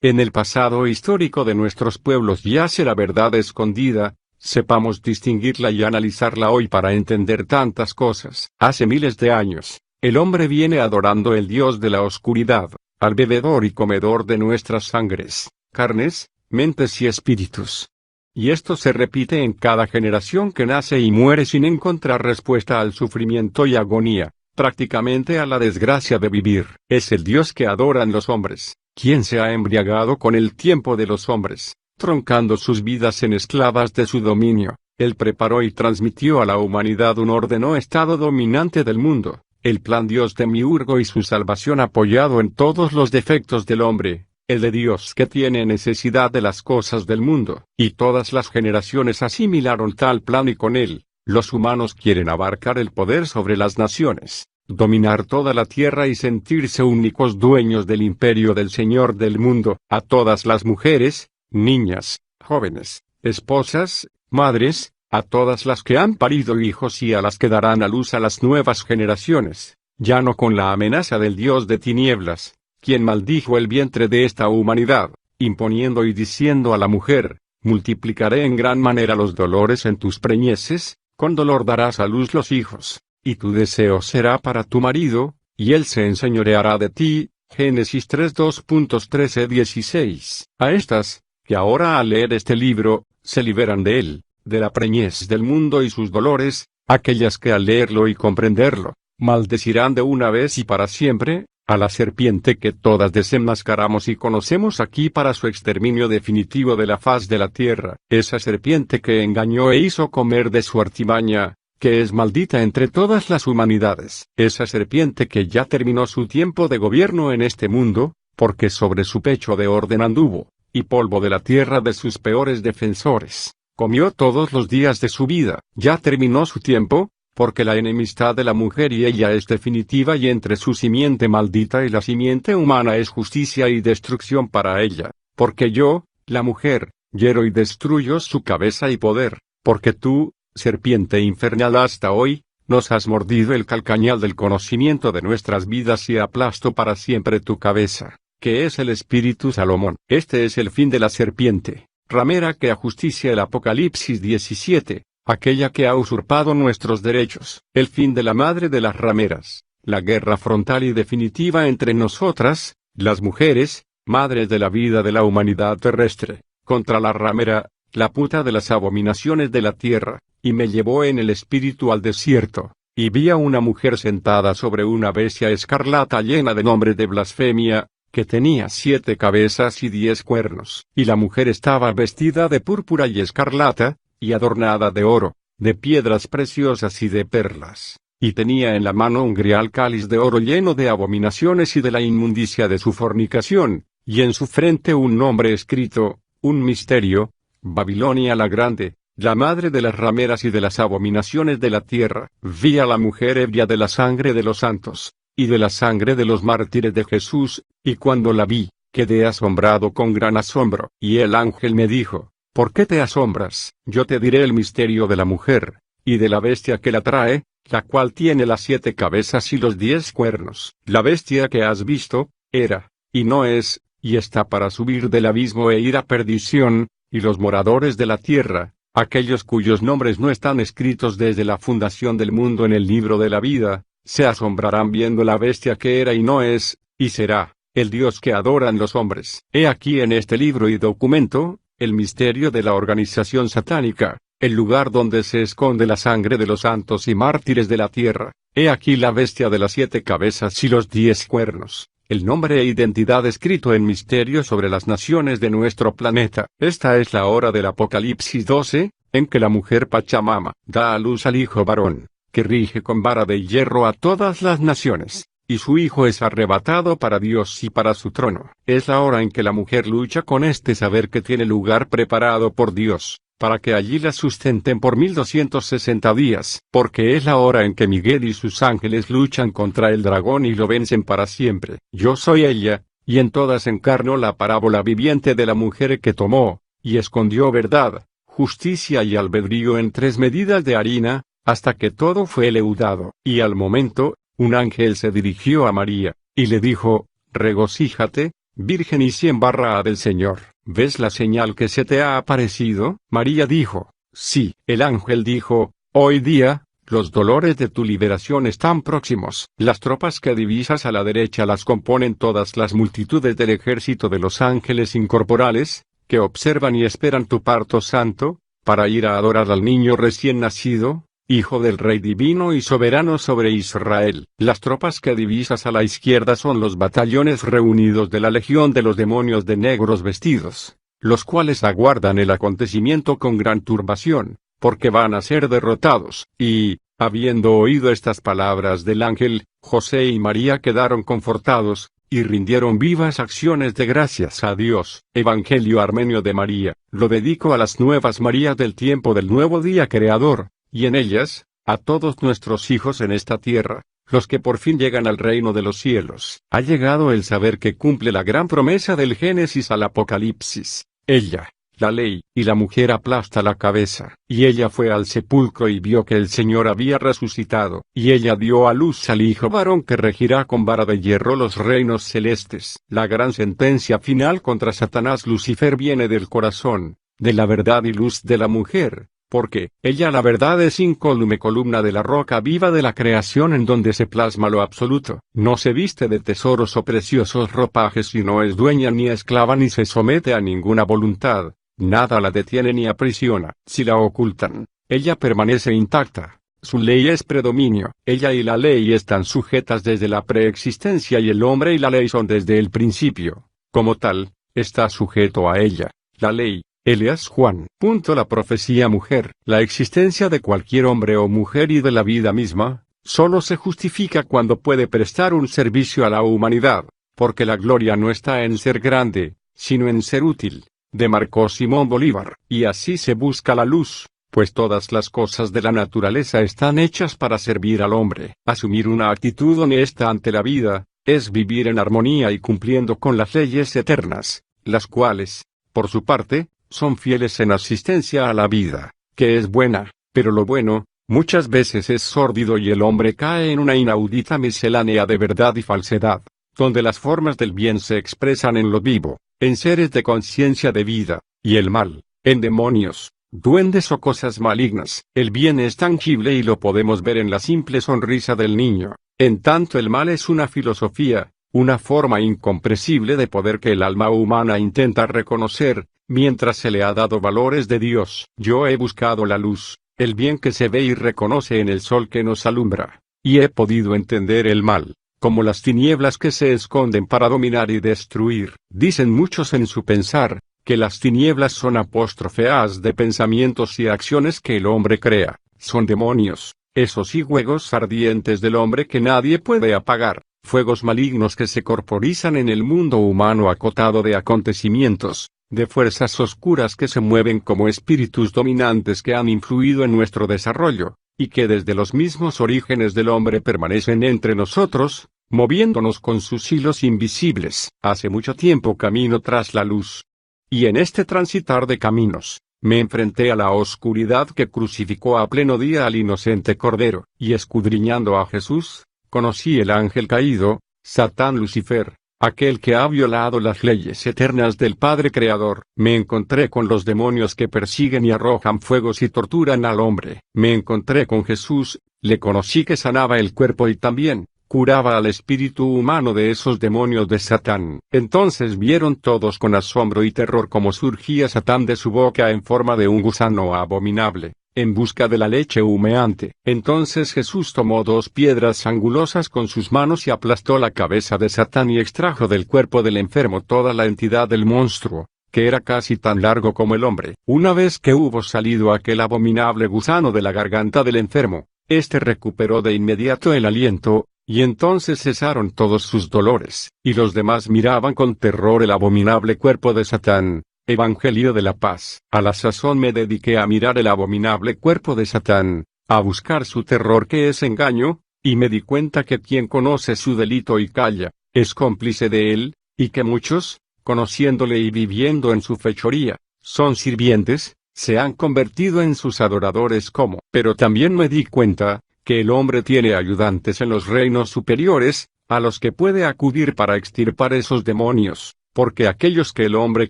En el pasado histórico de nuestros pueblos yace la verdad escondida, sepamos distinguirla y analizarla hoy para entender tantas cosas. Hace miles de años, el hombre viene adorando el Dios de la oscuridad, al bebedor y comedor de nuestras sangres, carnes, mentes y espíritus. Y esto se repite en cada generación que nace y muere sin encontrar respuesta al sufrimiento y agonía, prácticamente a la desgracia de vivir. Es el Dios que adoran los hombres, quien se ha embriagado con el tiempo de los hombres, troncando sus vidas en esclavas de su dominio. Él preparó y transmitió a la humanidad un orden o estado dominante del mundo, el plan Dios demiurgo y su salvación apoyado en todos los defectos del hombre. El de Dios que tiene necesidad de las cosas del mundo, y todas las generaciones asimilaron tal plan y con él, los humanos quieren abarcar el poder sobre las naciones, dominar toda la tierra y sentirse únicos dueños del imperio del Señor del mundo. A todas las mujeres, niñas, jóvenes, esposas, madres, a todas las que han parido hijos y a las que darán a luz a las nuevas generaciones, ya no con la amenaza del Dios de tinieblas, quien maldijo el vientre de esta humanidad, imponiendo y diciendo a la mujer, multiplicaré en gran manera los dolores en tus preñeces, con dolor darás a luz los hijos, y tu deseo será para tu marido, y él se enseñoreará de ti. Génesis 3:2.13-16. A estas, que ahora al leer este libro, se liberan de él, de la preñez del mundo y sus dolores, aquellas que al leerlo y comprenderlo, maldecirán de una vez y para siempre, a la serpiente que todas desenmascaramos y conocemos aquí para su exterminio definitivo de la faz de la tierra, esa serpiente que engañó e hizo comer de su artimaña, que es maldita entre todas las humanidades, esa serpiente que ya terminó su tiempo de gobierno en este mundo, porque sobre su pecho de orden anduvo, y polvo de la tierra de sus peores defensores, comió todos los días de su vida. Ya terminó su tiempo, porque la enemistad de la mujer y ella es definitiva y entre su simiente maldita y la simiente humana es justicia y destrucción para ella, porque yo, la mujer, hiero y destruyo su cabeza y poder, porque tú, serpiente infernal hasta hoy, nos has mordido el calcañal del conocimiento de nuestras vidas y aplasto para siempre tu cabeza, que es el espíritu Salomón. Este es el fin de la serpiente, ramera que ajusticia el Apocalipsis 17. Aquella que ha usurpado nuestros derechos, el fin de la madre de las rameras, la guerra frontal y definitiva entre nosotras, las mujeres, madres de la vida de la humanidad terrestre, contra la ramera, la puta de las abominaciones de la tierra, y me llevó en el espíritu al desierto, y vi a una mujer sentada sobre una bestia escarlata llena de nombres de blasfemia, que tenía 7 cabezas y 10 cuernos, y la mujer estaba vestida de púrpura y escarlata, y adornada de oro, de piedras preciosas y de perlas, y tenía en la mano un grial cáliz de oro lleno de abominaciones y de la inmundicia de su fornicación, y en su frente un nombre escrito, un misterio, Babilonia la Grande, la madre de las rameras y de las abominaciones de la tierra. Vi a la mujer ebria de la sangre de los santos, y de la sangre de los mártires de Jesús, y cuando la vi, quedé asombrado con gran asombro. Y el ángel me dijo, ¿por qué te asombras? Yo te diré el misterio de la mujer, y de la bestia que la trae, la cual tiene las 7 cabezas y los 10 cuernos. La bestia que has visto, era, y no es, y está para subir del abismo e ir a perdición, y los moradores de la tierra, aquellos cuyos nombres no están escritos desde la fundación del mundo en el libro de la vida, se asombrarán viendo la bestia que era y no es, y será, el Dios que adoran los hombres. He aquí en este libro y documento, el misterio de la organización satánica, el lugar donde se esconde la sangre de los santos y mártires de la tierra. He aquí la bestia de las 7 cabezas y los 10 cuernos, el nombre e identidad escrito en misterio sobre las naciones de nuestro planeta. Esta es la hora del Apocalipsis 12, en que la mujer Pachamama da a luz al hijo varón, que rige con vara de hierro a todas las naciones, y su hijo es arrebatado para Dios y para su trono. Es la hora en que la mujer lucha con este saber que tiene lugar preparado por Dios, para que allí la sustenten por 1260 días, porque es la hora en que Miguel y sus ángeles luchan contra el dragón y lo vencen para siempre. Yo soy ella, y en todas encarno la parábola viviente de la mujer que tomó, y escondió verdad, justicia y albedrío en 3 medidas de harina, hasta que todo fue leudado. Y al momento, un ángel se dirigió a María, y le dijo, regocíjate, virgen y 100 del Señor. ¿Ves la señal que se te ha aparecido? María dijo, sí. El ángel dijo, hoy día, los dolores de tu liberación están próximos. Las tropas que divisas a la derecha las componen todas las multitudes del ejército de los ángeles incorporales, que observan y esperan tu parto santo, para ir a adorar al niño recién nacido, Hijo del Rey divino y soberano sobre Israel. Las tropas que divisas a la izquierda son los batallones reunidos de la legión de los demonios de negros vestidos, los cuales aguardan el acontecimiento con gran turbación, porque van a ser derrotados. Y, habiendo oído estas palabras del ángel, José y María quedaron confortados, y rindieron vivas acciones de gracias a Dios. Evangelio Armenio de María. Lo dedico a las nuevas Marías del tiempo del nuevo día creador, y en ellas, a todos nuestros hijos en esta tierra, los que por fin llegan al reino de los cielos. Ha llegado el saber que cumple la gran promesa del Génesis al Apocalipsis. Ella, la ley, y la mujer aplasta la cabeza. Y ella fue al sepulcro y vio que el Señor había resucitado. Y ella dio a luz al hijo varón que regirá con vara de hierro los reinos celestes. La gran sentencia final contra Satanás Lucifer viene del corazón, de la verdad y luz de la mujer. Porque, ella la verdad es incólume columna de la roca viva de la creación en donde se plasma lo absoluto. No se viste de tesoros o preciosos ropajes y no es dueña ni esclava ni se somete a ninguna voluntad. Nada la detiene ni aprisiona. Si la ocultan, ella permanece intacta. Su ley es predominio. Ella y la ley están sujetas desde la preexistencia y el hombre y la ley son desde el principio. Como tal, está sujeto a ella. La ley. Elías Juan. La profecía mujer. La existencia de cualquier hombre o mujer y de la vida misma, solo se justifica cuando puede prestar un servicio a la humanidad, porque la gloria no está en ser grande, sino en ser útil. Demarcó Simón Bolívar. Y así se busca la luz, pues todas las cosas de la naturaleza están hechas para servir al hombre. Asumir una actitud honesta ante la vida, es vivir en armonía y cumpliendo con las leyes eternas, las cuales, por su parte, son fieles en asistencia a la vida, que es buena, pero lo bueno, muchas veces es sórdido y el hombre cae en una inaudita miscelánea de verdad y falsedad, donde las formas del bien se expresan en lo vivo, en seres de conciencia de vida, y el mal, en demonios, duendes o cosas malignas. El bien es tangible y lo podemos ver en la simple sonrisa del niño, en tanto el mal es una filosofía, una forma incomprensible de poder que el alma humana intenta reconocer, mientras se le ha dado valores de Dios. Yo he buscado la luz, el bien que se ve y reconoce en el sol que nos alumbra, y he podido entender el mal, como las tinieblas que se esconden para dominar y destruir. Dicen muchos en su pensar, que las tinieblas son apóstrofes de pensamientos y acciones que el hombre crea, son demonios, esos fuegos ardientes del hombre que nadie puede apagar. Fuegos malignos que se corporizan en el mundo humano acotado de acontecimientos, de fuerzas oscuras que se mueven como espíritus dominantes que han influido en nuestro desarrollo, y que desde los mismos orígenes del hombre permanecen entre nosotros, moviéndonos con sus hilos invisibles. Hace mucho tiempo camino tras la luz. Y en este transitar de caminos, me enfrenté a la oscuridad que crucificó a pleno día al inocente Cordero, y escudriñando a Jesús, conocí el ángel caído, Satán Lucifer, aquel que ha violado las leyes eternas del Padre Creador. Me encontré con los demonios que persiguen y arrojan fuegos y torturan al hombre. Me encontré con Jesús, le conocí que sanaba el cuerpo y también curaba al espíritu humano de esos demonios de Satán. Entonces vieron todos con asombro y terror cómo surgía Satán de su boca en forma de un gusano abominable, en busca de la leche humeante. Entonces Jesús tomó 2 piedras angulosas con sus manos y aplastó la cabeza de Satán y extrajo del cuerpo del enfermo toda la entidad del monstruo, que era casi tan largo como el hombre. Una vez que hubo salido aquel abominable gusano de la garganta del enfermo, éste recuperó de inmediato el aliento, y entonces cesaron todos sus dolores, y los demás miraban con terror el abominable cuerpo de Satán. Evangelio de la Paz. A la sazón me dediqué a mirar el abominable cuerpo de Satán, a buscar su terror que es engaño, y me di cuenta que quien conoce su delito y calla, es cómplice de él, y que muchos, conociéndole y viviendo en su fechoría, son sirvientes, se han convertido en sus adoradores como. Pero también me di cuenta, que el hombre tiene ayudantes en los reinos superiores, a los que puede acudir para extirpar esos demonios. porque aquellos que el hombre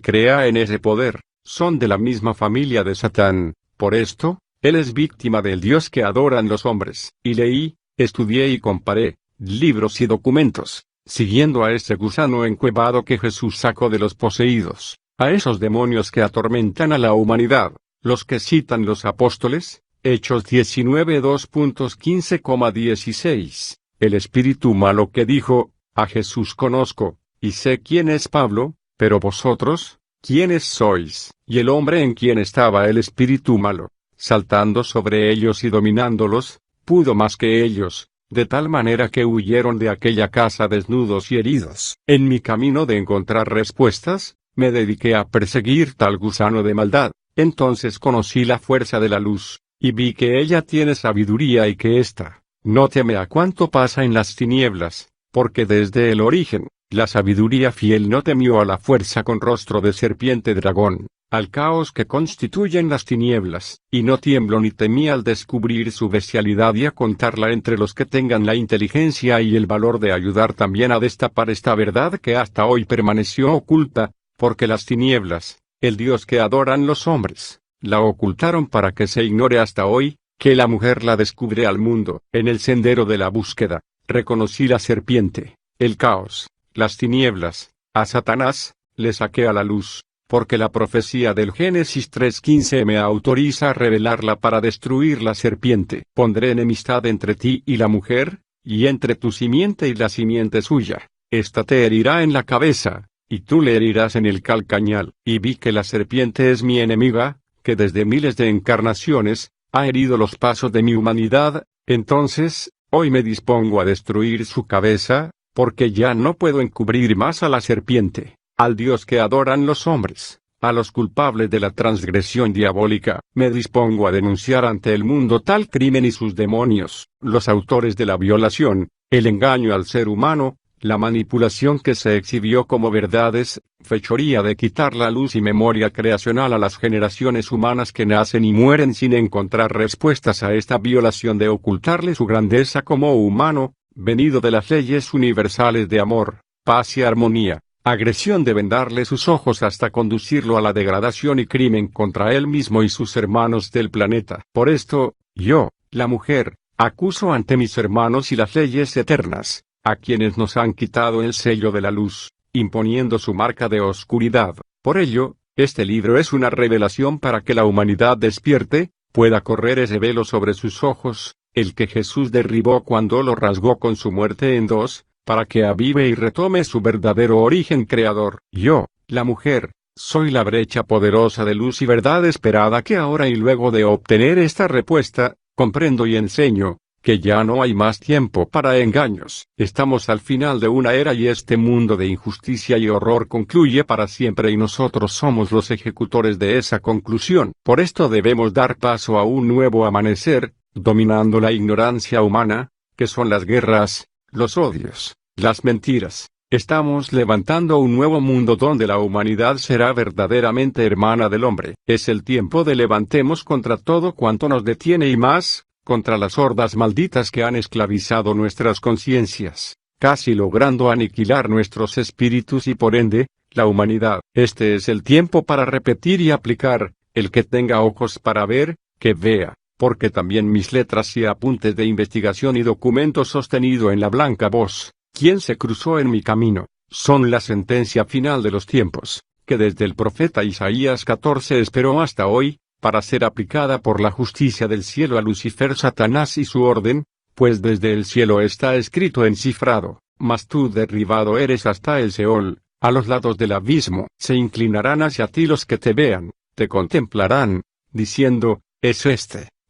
crea en ese poder, son de la misma familia de Satán. Por esto, él es víctima del Dios que adoran los hombres. Y leí, estudié y comparé libros y documentos, siguiendo a ese gusano encuevado que Jesús sacó de los poseídos, a esos demonios que atormentan a la humanidad, los que citan los apóstoles, Hechos 19 2.15,16, el espíritu malo que dijo, a Jesús conozco, y sé quién es Pablo, pero vosotros, ¿quiénes sois? Y el hombre en quien estaba el espíritu malo, saltando sobre ellos y dominándolos, pudo más que ellos, de tal manera que huyeron de aquella casa desnudos y heridos. En mi camino de encontrar respuestas, me dediqué a perseguir tal gusano de maldad. Entonces conocí la fuerza de la luz, y vi que ella tiene sabiduría y que ésta no teme a cuanto pasa en las tinieblas, porque desde el origen, la sabiduría fiel no temió a la fuerza con rostro de serpiente dragón, al caos que constituyen las tinieblas, y no tiemblo ni temí al descubrir su bestialidad y a contarla entre los que tengan la inteligencia y el valor de ayudar también a destapar esta verdad que hasta hoy permaneció oculta, porque las tinieblas, el Dios que adoran los hombres, la ocultaron para que se ignore hasta hoy, que la mujer la descubre al mundo. En el sendero de la búsqueda, reconocí la serpiente, el caos, las tinieblas, a Satanás, le saqué a la luz, porque la profecía del Génesis 3:15 me autoriza a revelarla para destruir la serpiente. Pondré enemistad entre ti y la mujer, y entre tu simiente y la simiente suya. Esta te herirá en la cabeza, y tú le herirás en el calcañal. Y vi que la serpiente es mi enemiga, que desde miles de encarnaciones, ha herido los pasos de mi humanidad. Entonces, hoy me dispongo a destruir su cabeza, porque ya no puedo encubrir más a la serpiente, al Dios que adoran los hombres, a los culpables de la transgresión diabólica. Me dispongo a denunciar ante el mundo tal crimen y sus demonios, los autores de la violación, el engaño al ser humano, la manipulación que se exhibió como verdades, fechoría de quitar la luz y memoria creacional a las generaciones humanas que nacen y mueren sin encontrar respuestas a esta violación, de ocultarle su grandeza como humano, venido de las leyes universales de amor, paz y armonía, agresión de vendarle sus ojos hasta conducirlo a la degradación y crimen contra él mismo y sus hermanos del planeta. Por esto, yo, la mujer, acuso ante mis hermanos y las leyes eternas, a quienes nos han quitado el sello de la luz, imponiendo su marca de oscuridad. Por ello, este libro es una revelación para que la humanidad despierte, pueda correr ese velo sobre sus ojos, el que Jesús derribó cuando lo rasgó con su muerte en dos, para que avive y retome su verdadero origen creador. Yo, la mujer, soy la brecha poderosa de luz y verdad esperada que ahora y luego de obtener esta respuesta, comprendo y enseño, que ya no hay más tiempo para engaños. Estamos al final de una era y este mundo de injusticia y horror concluye para siempre y nosotros somos los ejecutores de esa conclusión. Por esto debemos dar paso a un nuevo amanecer, dominando la ignorancia humana, que son las guerras, los odios, las mentiras. Estamos levantando un nuevo mundo donde la humanidad será verdaderamente hermana del hombre. Es el tiempo de levantemos contra todo cuanto nos detiene y más, contra las hordas malditas que han esclavizado nuestras conciencias, casi logrando aniquilar nuestros espíritus y por ende, la humanidad. Este es el tiempo para repetir y aplicar, el que tenga ojos para ver, que vea, porque también mis letras y apuntes de investigación y documentos sostenido en la blanca voz, quien se cruzó en mi camino, son la sentencia final de los tiempos, que desde el profeta Isaías 14 esperó hasta hoy, para ser aplicada por la justicia del cielo a Lucifer, Satanás y su orden, pues desde el cielo está escrito encifrado, mas tú derribado eres hasta el Seol, a los lados del abismo. Se inclinarán hacia ti los que te vean, te contemplarán, diciendo, es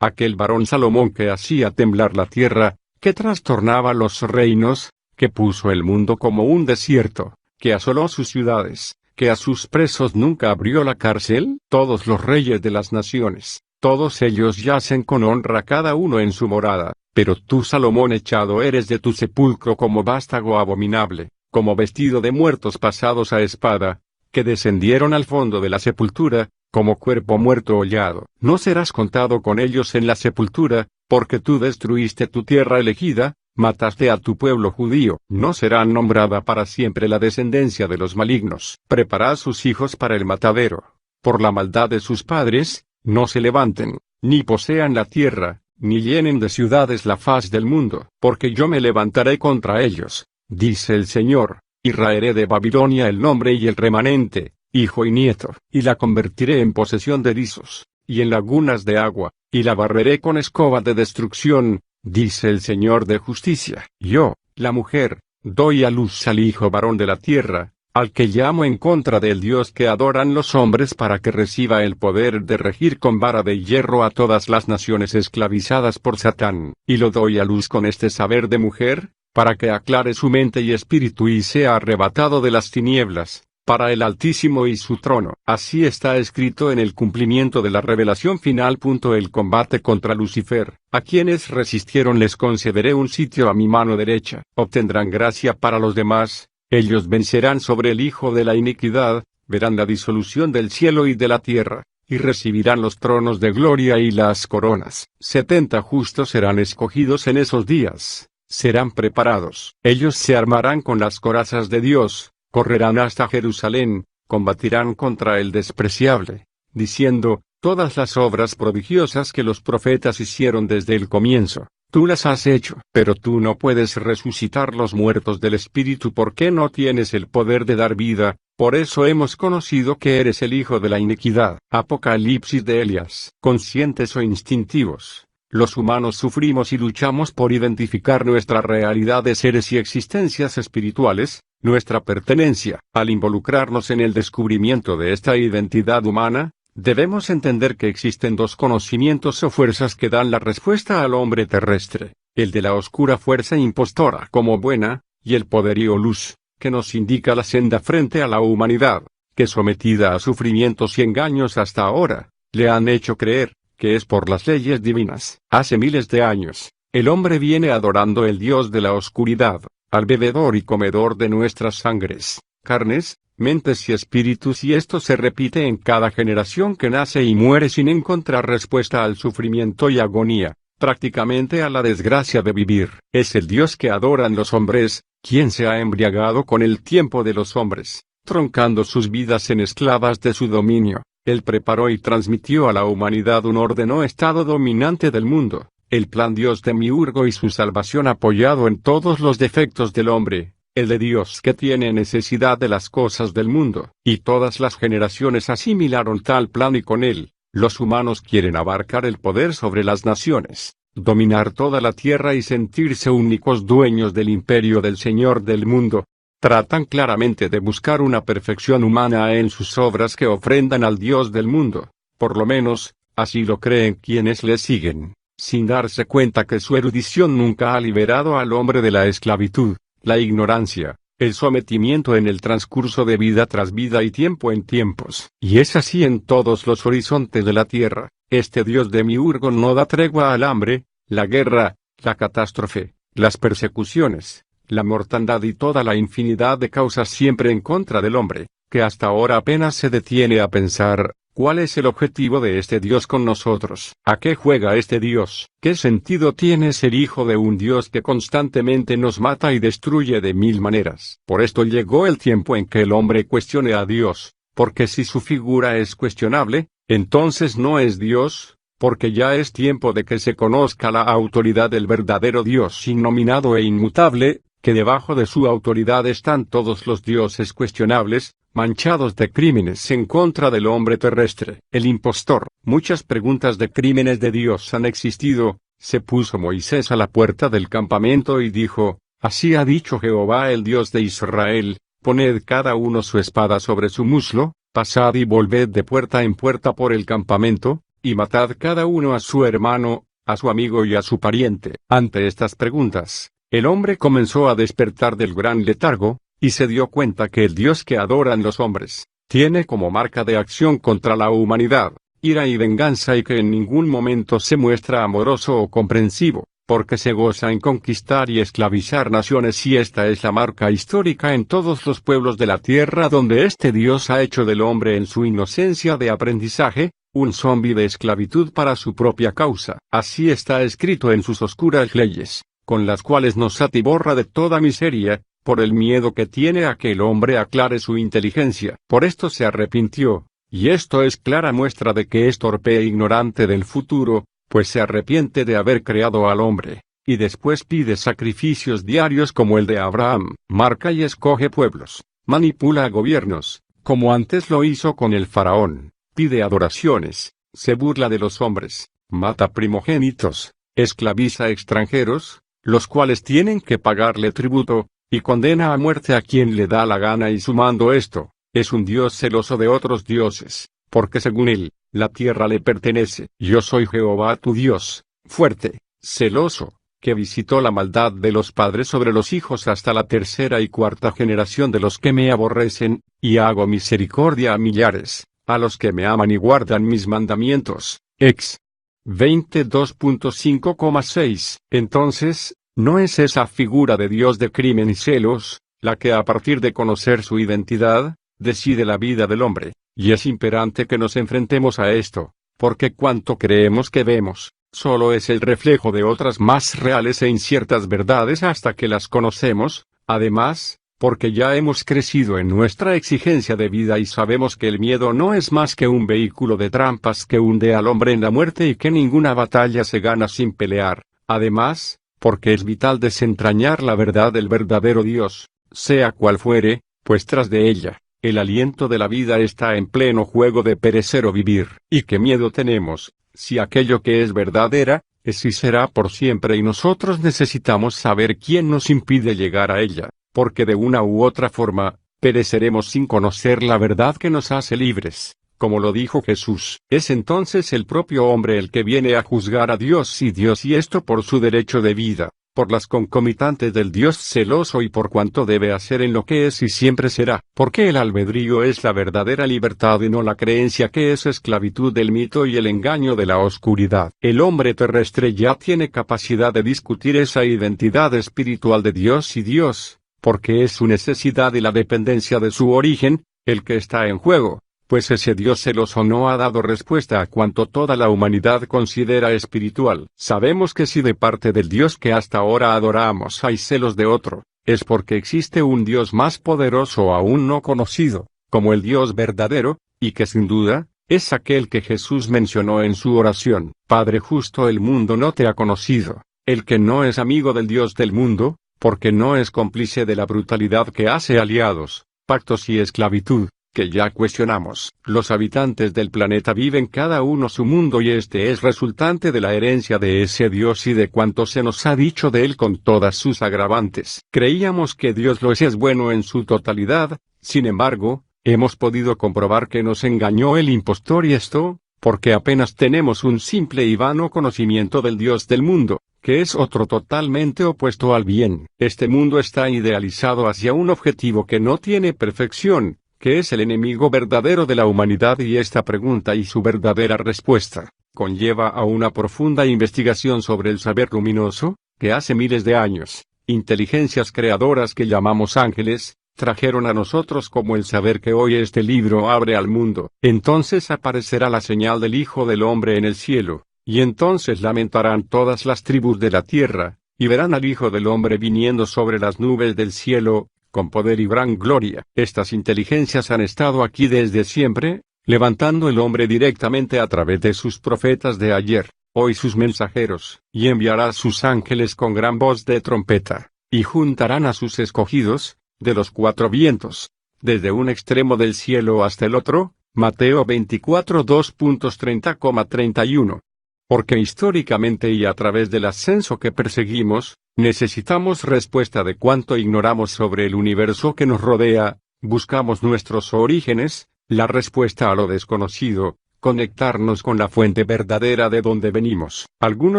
aquel varón Salomón que hacía temblar la tierra, que trastornaba los reinos, que puso el mundo como un desierto, que asoló sus ciudades, que a sus presos nunca abrió la cárcel. Todos los reyes de las naciones, todos ellos yacen con honra cada uno en su morada, pero tú Salomón echado eres de tu sepulcro como vástago abominable, como vestido de muertos pasados a espada, que descendieron al fondo de la sepultura, como cuerpo muerto hollado. No serás contado con ellos en la sepultura, porque tú destruiste tu tierra elegida, mataste a tu pueblo judío. No será nombrada para siempre la descendencia de los malignos. Preparad sus hijos para el matadero. Por la maldad de sus padres, no se levanten, ni posean la tierra, ni llenen de ciudades la faz del mundo. Porque yo me levantaré contra ellos, dice el Señor, y raeré de Babilonia el nombre y el remanente, hijo y nieto, y la convertiré en posesión de erizos, y en lagunas de agua, y la barreré con escoba de destrucción, dice el Señor de justicia. Yo, la mujer, doy a luz al hijo varón de la tierra, al que llamo en contra del Dios que adoran los hombres para que reciba el poder de regir con vara de hierro a todas las naciones esclavizadas por Satán, y lo doy a luz con este saber de mujer, para que aclare su mente y espíritu y sea arrebatado de las tinieblas, para el Altísimo y su trono. Así está escrito en el cumplimiento de la revelación final. El combate contra Lucifer, a quienes resistieron les concederé un sitio a mi mano derecha. Obtendrán gracia para los demás, ellos vencerán sobre el hijo de la iniquidad, verán la disolución del cielo y de la tierra, y recibirán los tronos de gloria y las coronas. 70 justos serán escogidos en esos días. Serán preparados. Ellos se armarán con las corazas de Dios, correrán hasta Jerusalén, combatirán contra el despreciable, diciendo, todas las obras prodigiosas que los profetas hicieron desde el comienzo, tú las has hecho. Pero tú no puedes resucitar los muertos del espíritu porque no tienes el poder de dar vida, por eso hemos conocido que eres el hijo de la iniquidad. Apocalipsis de Elías. Conscientes o instintivos, los humanos sufrimos y luchamos por identificar nuestra realidad de seres y existencias espirituales, nuestra pertenencia. Al involucrarnos en el descubrimiento de esta identidad humana, debemos entender que existen dos conocimientos o fuerzas que dan la respuesta al hombre terrestre, el de la oscura fuerza impostora como buena, y el poderío luz, que nos indica la senda frente a la humanidad, que sometida a sufrimientos y engaños hasta ahora, le han hecho creer que es por las leyes divinas. Hace miles de años, el hombre viene adorando el Dios de la oscuridad, al bebedor y comedor de nuestras sangres, carnes, mentes y espíritus, y esto se repite en cada generación que nace y muere sin encontrar respuesta al sufrimiento y agonía, prácticamente a la desgracia de vivir. Es el Dios que adoran los hombres, quien se ha embriagado con el tiempo de los hombres, troncando sus vidas en esclavas de su dominio. Él preparó y transmitió a la humanidad un orden o estado dominante del mundo, el plan Dios demiurgo y su salvación apoyado en todos los defectos del hombre, el de Dios que tiene necesidad de las cosas del mundo, y todas las generaciones asimilaron tal plan y con él, los humanos quieren abarcar el poder sobre las naciones, dominar toda la tierra y sentirse únicos dueños del imperio del Señor del mundo. Tratan claramente de buscar una perfección humana en sus obras que ofrendan al Dios del mundo, por lo menos, así lo creen quienes le siguen, sin darse cuenta que su erudición nunca ha liberado al hombre de la esclavitud, la ignorancia, el sometimiento en el transcurso de vida tras vida y tiempo en tiempos. Y es así en todos los horizontes de la tierra. Este Dios demiurgo no da tregua al hambre, la guerra, la catástrofe, las persecuciones, la mortandad y toda la infinidad de causas siempre en contra del hombre, que hasta ahora apenas se detiene a pensar, ¿cuál es el objetivo de este Dios con nosotros? ¿A qué juega este Dios? ¿Qué sentido tiene ser hijo de un Dios que constantemente nos mata y destruye de mil maneras? Por esto llegó el tiempo en que el hombre cuestione a Dios, porque si su figura es cuestionable, entonces no es Dios, porque ya es tiempo de que se conozca la autoridad del verdadero Dios innominado e inmutable, que debajo de su autoridad están todos los dioses cuestionables, manchados de crímenes en contra del hombre terrestre. El impostor. Muchas preguntas de crímenes de Dios han existido. Se puso Moisés a la puerta del campamento y dijo, así ha dicho Jehová el Dios de Israel, poned cada uno su espada sobre su muslo, pasad y volved de puerta en puerta por el campamento, y matad cada uno a su hermano, a su amigo y a su pariente. Ante estas preguntas, el hombre comenzó a despertar del gran letargo, y se dio cuenta que el Dios que adoran los hombres, tiene como marca de acción contra la humanidad, ira y venganza, y que en ningún momento se muestra amoroso o comprensivo, porque se goza en conquistar y esclavizar naciones, y esta es la marca histórica en todos los pueblos de la tierra donde este Dios ha hecho del hombre en su inocencia de aprendizaje, un zombi de esclavitud para su propia causa. Así está escrito en sus oscuras leyes. con las cuales nos atiborra de toda miseria, por el miedo que tiene a que el hombre aclare su inteligencia. Por esto se arrepintió, y esto es clara muestra de que es torpe e ignorante del futuro, pues se arrepiente de haber creado al hombre, y después pide sacrificios diarios como el de Abraham, marca y escoge pueblos, manipula a gobiernos, como antes lo hizo con el faraón, pide adoraciones, se burla de los hombres, mata primogénitos, esclaviza a extranjeros, los cuales tienen que pagarle tributo, y condena a muerte a quien le da la gana, y sumando esto, es un Dios celoso de otros dioses, porque según él, la tierra le pertenece. Yo soy Jehová tu Dios, fuerte, celoso, que visitó la maldad de los padres sobre los hijos hasta la tercera y cuarta generación de los que me aborrecen, y hago misericordia a millares, a los que me aman y guardan mis mandamientos. Ex. 22.5,6. Entonces, ¿no es esa figura de Dios de crimen y celos, la que a partir de conocer su identidad, decide la vida del hombre? Y es imperante que nos enfrentemos a esto, porque cuanto creemos que vemos, solo es el reflejo de otras más reales e inciertas verdades hasta que las conocemos, además, porque ya hemos crecido en nuestra exigencia de vida y sabemos que el miedo no es más que un vehículo de trampas que hunde al hombre en la muerte y que ninguna batalla se gana sin pelear, además, porque es vital desentrañar la verdad del verdadero Dios, sea cual fuere, pues tras de ella, el aliento de la vida está en pleno juego de perecer o vivir. ¿Y qué miedo tenemos, si aquello que es verdadera, es y será por siempre y nosotros necesitamos saber quién nos impide llegar a ella, porque de una u otra forma, pereceremos sin conocer la verdad que nos hace libres, como lo dijo Jesús. Es entonces el propio hombre el que viene a juzgar a Dios y esto por su derecho de vida, por las concomitantes del Dios celoso y por cuanto debe hacer en lo que es y siempre será, porque el albedrío es la verdadera libertad y no la creencia que es esclavitud del mito y el engaño de la oscuridad. El hombre terrestre ya tiene capacidad de discutir esa identidad espiritual de Dios y Dios, porque es su necesidad y la dependencia de su origen, el que está en juego. Pues ese Dios celoso no ha dado respuesta a cuanto toda la humanidad considera espiritual. Sabemos que si de parte del Dios que hasta ahora adoramos hay celos de otro, es porque existe un Dios más poderoso aún no conocido, como el Dios verdadero, y que sin duda, es aquel que Jesús mencionó en su oración. Padre justo, el mundo no te ha conocido, el que no es amigo del Dios del mundo, porque no es cómplice de la brutalidad que hace aliados, pactos y esclavitud, que ya cuestionamos. Los habitantes del planeta viven cada uno su mundo y este es resultante de la herencia de ese Dios y de cuanto se nos ha dicho de él con todas sus agravantes. Creíamos que Dios lo es bueno en su totalidad, sin embargo, hemos podido comprobar que nos engañó el impostor y esto, porque apenas tenemos un simple y vano conocimiento del Dios del mundo, que es otro totalmente opuesto al bien. Este mundo está idealizado hacia un objetivo que no tiene perfección, que es el enemigo verdadero de la humanidad y esta pregunta y su verdadera respuesta, conlleva a una profunda investigación sobre el saber luminoso, que hace miles de años, inteligencias creadoras que llamamos ángeles, trajeron a nosotros como el saber que hoy este libro abre al mundo. Entonces aparecerá la señal del Hijo del Hombre en el cielo, y entonces lamentarán todas las tribus de la tierra, y verán al Hijo del Hombre viniendo sobre las nubes del cielo, con poder y gran gloria. Estas inteligencias han estado aquí desde siempre, levantando el hombre directamente a través de sus profetas de ayer, hoy sus mensajeros, y enviará sus ángeles con gran voz de trompeta, y juntarán a sus escogidos, de los cuatro vientos, desde un extremo del cielo hasta el otro, Mateo 24 2.30,31. Porque históricamente y a través del ascenso que perseguimos, necesitamos respuesta de cuánto ignoramos sobre el universo que nos rodea, buscamos nuestros orígenes, la respuesta a lo desconocido, conectarnos con la fuente verdadera de donde venimos.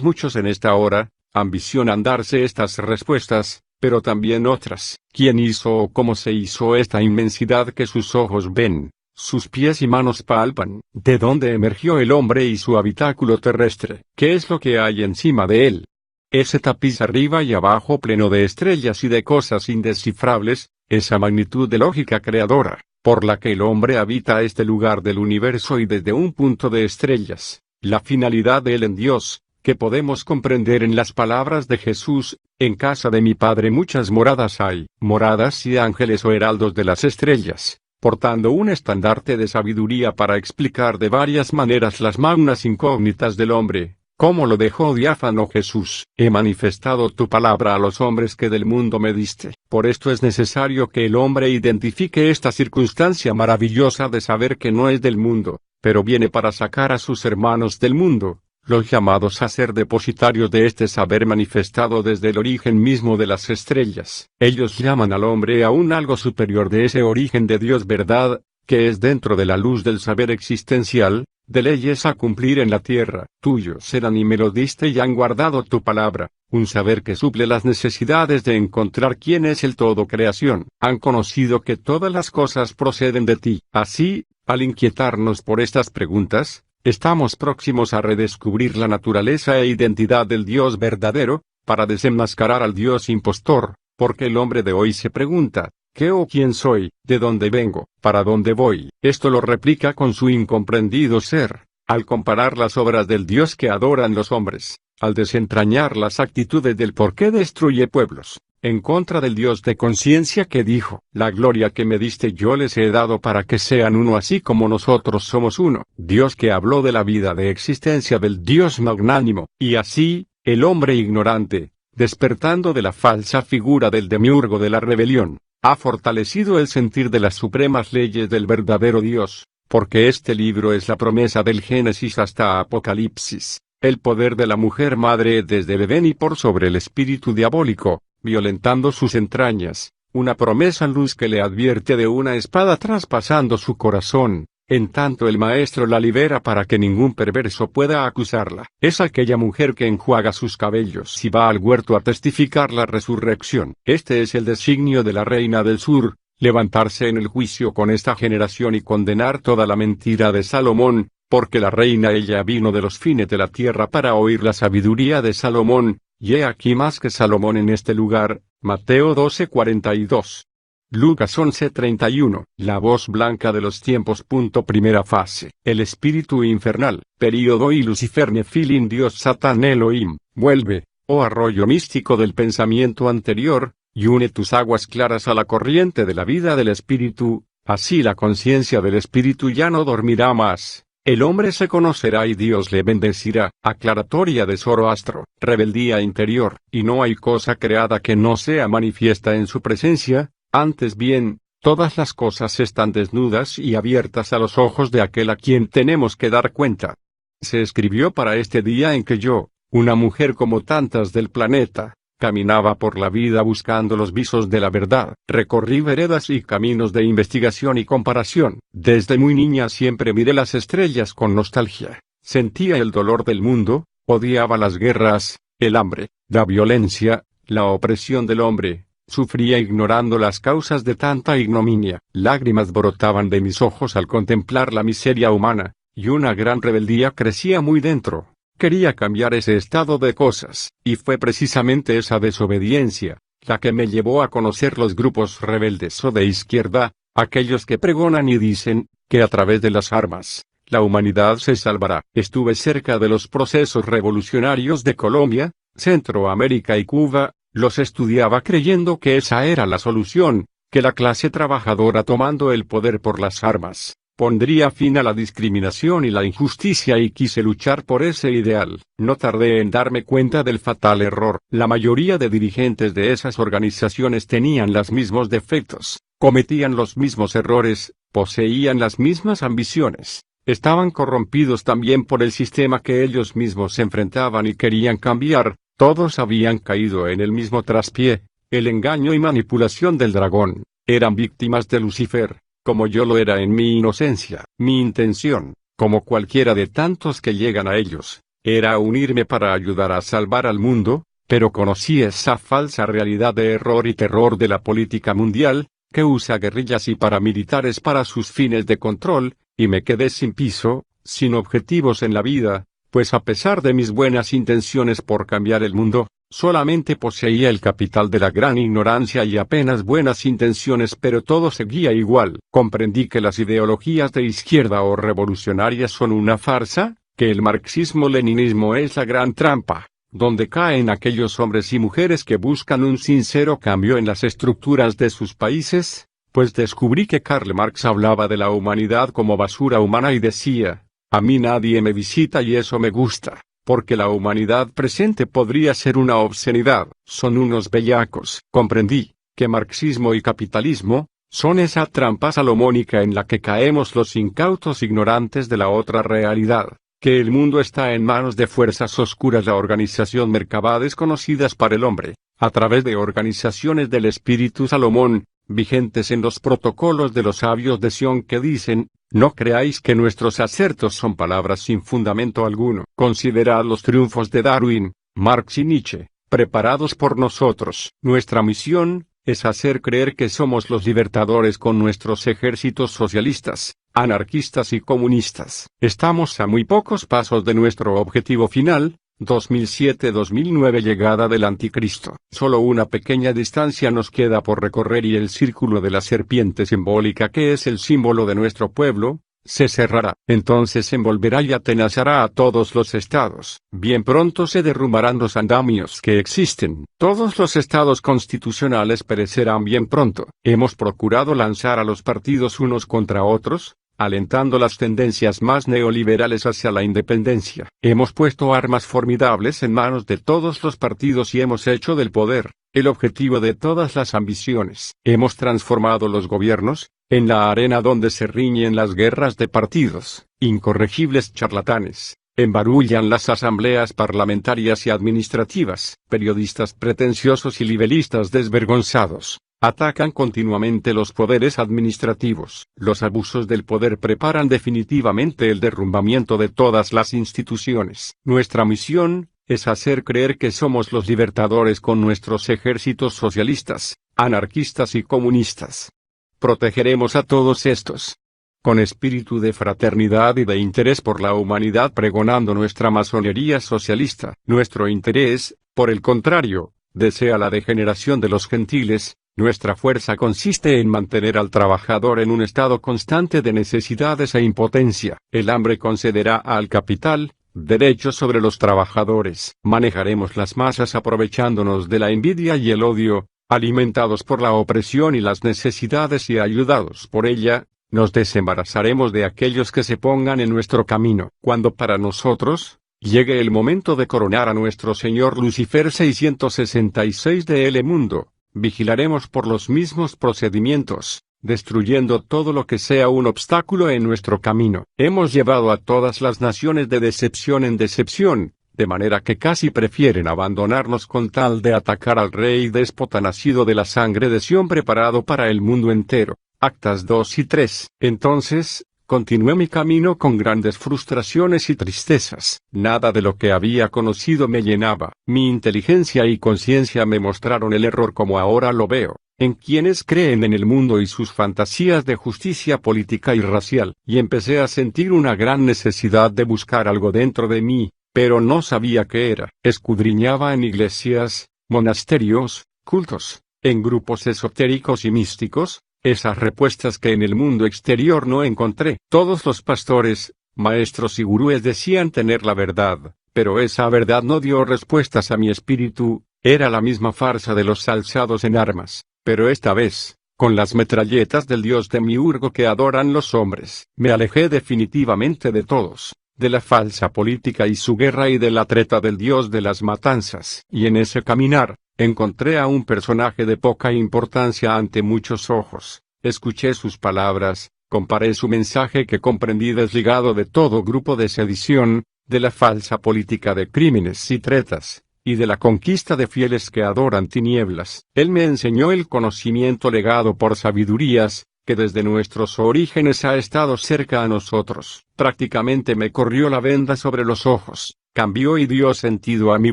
Muchos en esta hora, ambicionan darse estas respuestas, pero también otras. ¿Quién hizo o cómo se hizo esta inmensidad que sus ojos ven, sus pies y manos palpan? ¿De dónde emergió el hombre y su habitáculo terrestre? ¿Qué es lo que hay encima de él? Ese tapiz arriba y abajo pleno de estrellas y de cosas indescifrables, esa magnitud de lógica creadora, por la que el hombre habita este lugar del universo y desde un punto de estrellas, la finalidad de él en Dios, que podemos comprender en las palabras de Jesús: en casa de mi Padre muchas moradas hay, moradas y ángeles o heraldos de las estrellas, portando un estandarte de sabiduría para explicar de varias maneras las magnas incógnitas del hombre. Como lo dejó diáfano Jesús: he manifestado tu palabra a los hombres que del mundo me diste. Por esto es necesario que el hombre identifique esta circunstancia maravillosa de saber que no es del mundo, pero viene para sacar a sus hermanos del mundo, los llamados a ser depositarios de este saber manifestado desde el origen mismo de las estrellas. Ellos llaman al hombre a un algo superior de ese origen de Dios verdad, que es dentro de la luz del saber existencial, de leyes a cumplir en la tierra. Tuyos eran y me lo diste y han guardado tu palabra, un saber que suple las necesidades de encontrar quién es el todo creación. Han conocido que todas las cosas proceden de ti. Así, al inquietarnos por estas preguntas, estamos próximos a redescubrir la naturaleza e identidad del Dios verdadero, para desenmascarar al Dios impostor, porque el hombre de hoy se pregunta: ¿qué o quién soy? ¿De dónde vengo? ¿Para dónde voy? Esto lo replica con su incomprendido ser, al comparar las obras del Dios que adoran los hombres, al desentrañar las actitudes del por qué destruye pueblos, en contra del Dios de conciencia que dijo: la gloria que me diste yo les he dado para que sean uno así como nosotros somos uno. Dios que habló de la vida de existencia del Dios magnánimo, y así, el hombre ignorante, despertando de la falsa figura del demiurgo de la rebelión, ha fortalecido el sentir de las supremas leyes del verdadero Dios, porque este libro es la promesa del Génesis hasta Apocalipsis, el poder de la mujer madre desde Edén y por sobre el espíritu diabólico, violentando sus entrañas, una promesa luz que le advierte de una espada traspasando su corazón, en tanto el Maestro la libera para que ningún perverso pueda acusarla. Es aquella mujer que enjuaga sus cabellos y va al huerto a testificar la resurrección. Este es el designio de la Reina del Sur: levantarse en el juicio con esta generación y condenar toda la mentira de Salomón, porque la reina ella vino de los fines de la tierra para oír la sabiduría de Salomón, y he aquí más que Salomón en este lugar. Mateo 12:42. Lucas 11:31. La voz blanca de los tiempos. Primera fase. El espíritu infernal. Período y Lucifer Nefilim. Dios Satán Elohim. Vuelve, oh arroyo místico del pensamiento anterior, y une tus aguas claras a la corriente de la vida del espíritu. Así la conciencia del espíritu ya no dormirá más. El hombre se conocerá y Dios le bendecirá. Aclaratoria de Zoroastro. Rebeldía interior. Y no hay cosa creada que no sea manifiesta en su presencia. Antes bien, todas las cosas están desnudas y abiertas a los ojos de aquel a quien tenemos que dar cuenta. Se escribió para este día en que yo, una mujer como tantas del planeta, caminaba por la vida buscando los visos de la verdad. Recorrí veredas y caminos de investigación y comparación. Desde muy niña siempre miré las estrellas con nostalgia. Sentía el dolor del mundo, odiaba las guerras, el hambre, la violencia, la opresión del hombre. Sufría ignorando las causas de tanta ignominia. Lágrimas brotaban de mis ojos al contemplar la miseria humana, y una gran rebeldía crecía muy dentro. Quería cambiar ese estado de cosas, y fue precisamente esa desobediencia la que me llevó a conocer los grupos rebeldes o de izquierda, aquellos que pregonan y dicen que a través de las armas, la humanidad se salvará. Estuve cerca de los procesos revolucionarios de Colombia, Centroamérica y Cuba. Los estudiaba creyendo que esa era la solución, que la clase trabajadora tomando el poder por las armas, pondría fin a la discriminación y la injusticia y quise luchar por ese ideal. No tardé en darme cuenta del fatal error. La mayoría de dirigentes de esas organizaciones tenían los mismos defectos, cometían los mismos errores, poseían las mismas ambiciones. Estaban corrompidos también por el sistema que ellos mismos enfrentaban y querían cambiar. Todos habían caído en el mismo traspié, el engaño y manipulación del dragón. Eran víctimas de Lucifer, como yo lo era en mi inocencia. Mi intención, como cualquiera de tantos que llegan a ellos, era unirme para ayudar a salvar al mundo, pero conocí esa falsa realidad de error y terror de la política mundial, que usa guerrillas y paramilitares para sus fines de control, y me quedé sin piso, sin objetivos en la vida. Pues a pesar de mis buenas intenciones por cambiar el mundo, solamente poseía el capital de la gran ignorancia y apenas buenas intenciones, pero todo seguía igual. Comprendí que las ideologías de izquierda o revolucionarias son una farsa, que el marxismo-leninismo es la gran trampa, donde caen aquellos hombres y mujeres que buscan un sincero cambio en las estructuras de sus países, pues descubrí que Karl Marx hablaba de la humanidad como basura humana y decía, a mí nadie me visita y eso me gusta, porque la humanidad presente podría ser una obscenidad, son unos bellacos. Comprendí que marxismo y capitalismo son esa trampa salomónica en la que caemos los incautos ignorantes de la otra realidad, que el mundo está en manos de fuerzas oscuras, la organización Merkabah desconocidas para el hombre, a través de organizaciones del espíritu Salomón, vigentes en los protocolos de los sabios de Sion que dicen, no creáis que nuestros acertos son palabras sin fundamento alguno. Considerad los triunfos de Darwin, Marx y Nietzsche, preparados por nosotros. Nuestra misión es hacer creer que somos los libertadores con nuestros ejércitos socialistas, anarquistas y comunistas. Estamos a muy pocos pasos de nuestro objetivo final, 2007-2009 llegada del anticristo. Solo una pequeña distancia nos queda por recorrer y el círculo de la serpiente simbólica que es el símbolo de nuestro pueblo, se cerrará. Entonces envolverá y atenazará a todos los estados. Bien pronto se derrumbarán los andamios que existen. Todos los estados constitucionales perecerán bien pronto. Hemos procurado lanzar a los partidos unos contra otros, alentando las tendencias más neoliberales hacia la independencia. Hemos puesto armas formidables en manos de todos los partidos y hemos hecho del poder el objetivo de todas las ambiciones. Hemos transformado los gobiernos en la arena donde se riñen las guerras de partidos. Incorregibles charlatanes embarullan las asambleas parlamentarias y administrativas. Periodistas pretenciosos y libelistas desvergonzados atacan continuamente los poderes administrativos. Los abusos del poder preparan definitivamente el derrumbamiento de todas las instituciones. Nuestra misión es hacer creer que somos los libertadores con nuestros ejércitos socialistas, anarquistas y comunistas. Protegeremos a todos estos con espíritu de fraternidad y de interés por la humanidad, pregonando nuestra masonería socialista. Nuestro interés, por el contrario, desea la degeneración de los gentiles. Nuestra fuerza consiste en mantener al trabajador en un estado constante de necesidades e impotencia. El hambre concederá al capital derechos sobre los trabajadores. Manejaremos las masas aprovechándonos de la envidia y el odio, alimentados por la opresión y las necesidades y ayudados por ella, nos desembarazaremos de aquellos que se pongan en nuestro camino. Cuando para nosotros llegue el momento de coronar a nuestro Señor Lucifer 666 de el mundo, vigilaremos por los mismos procedimientos, destruyendo todo lo que sea un obstáculo en nuestro camino. Hemos llevado a todas las naciones de decepción en decepción, de manera que casi prefieren abandonarnos con tal de atacar al rey déspota nacido de la sangre de Sión preparado para el mundo entero. Actas 2 y 3. Entonces, continué mi camino con grandes frustraciones y tristezas. Nada de lo que había conocido me llenaba. Mi inteligencia y conciencia me mostraron el error como ahora lo veo, en quienes creen en el mundo y sus fantasías de justicia política y racial. Y empecé a sentir una gran necesidad de buscar algo dentro de mí, pero no sabía qué era. Escudriñaba en iglesias, monasterios, cultos, en grupos esotéricos y místicos, esas respuestas que en el mundo exterior no encontré. Todos los pastores, maestros y gurúes decían tener la verdad, pero esa verdad no dio respuestas a mi espíritu. Era la misma farsa de los alzados en armas, pero esta vez, con las metralletas del dios demiurgo que adoran los hombres. Me alejé definitivamente de todos, de la falsa política y su guerra y de la treta del dios de las matanzas. Y en ese caminar, encontré a un personaje de poca importancia ante muchos ojos. Escuché sus palabras, comparé su mensaje que comprendí desligado de todo grupo de sedición, de la falsa política de crímenes y tretas, y de la conquista de fieles que adoran tinieblas. Él me enseñó el conocimiento legado por sabidurías, que desde nuestros orígenes ha estado cerca a nosotros. Prácticamente me corrió la venda sobre los ojos, cambió y dio sentido a mi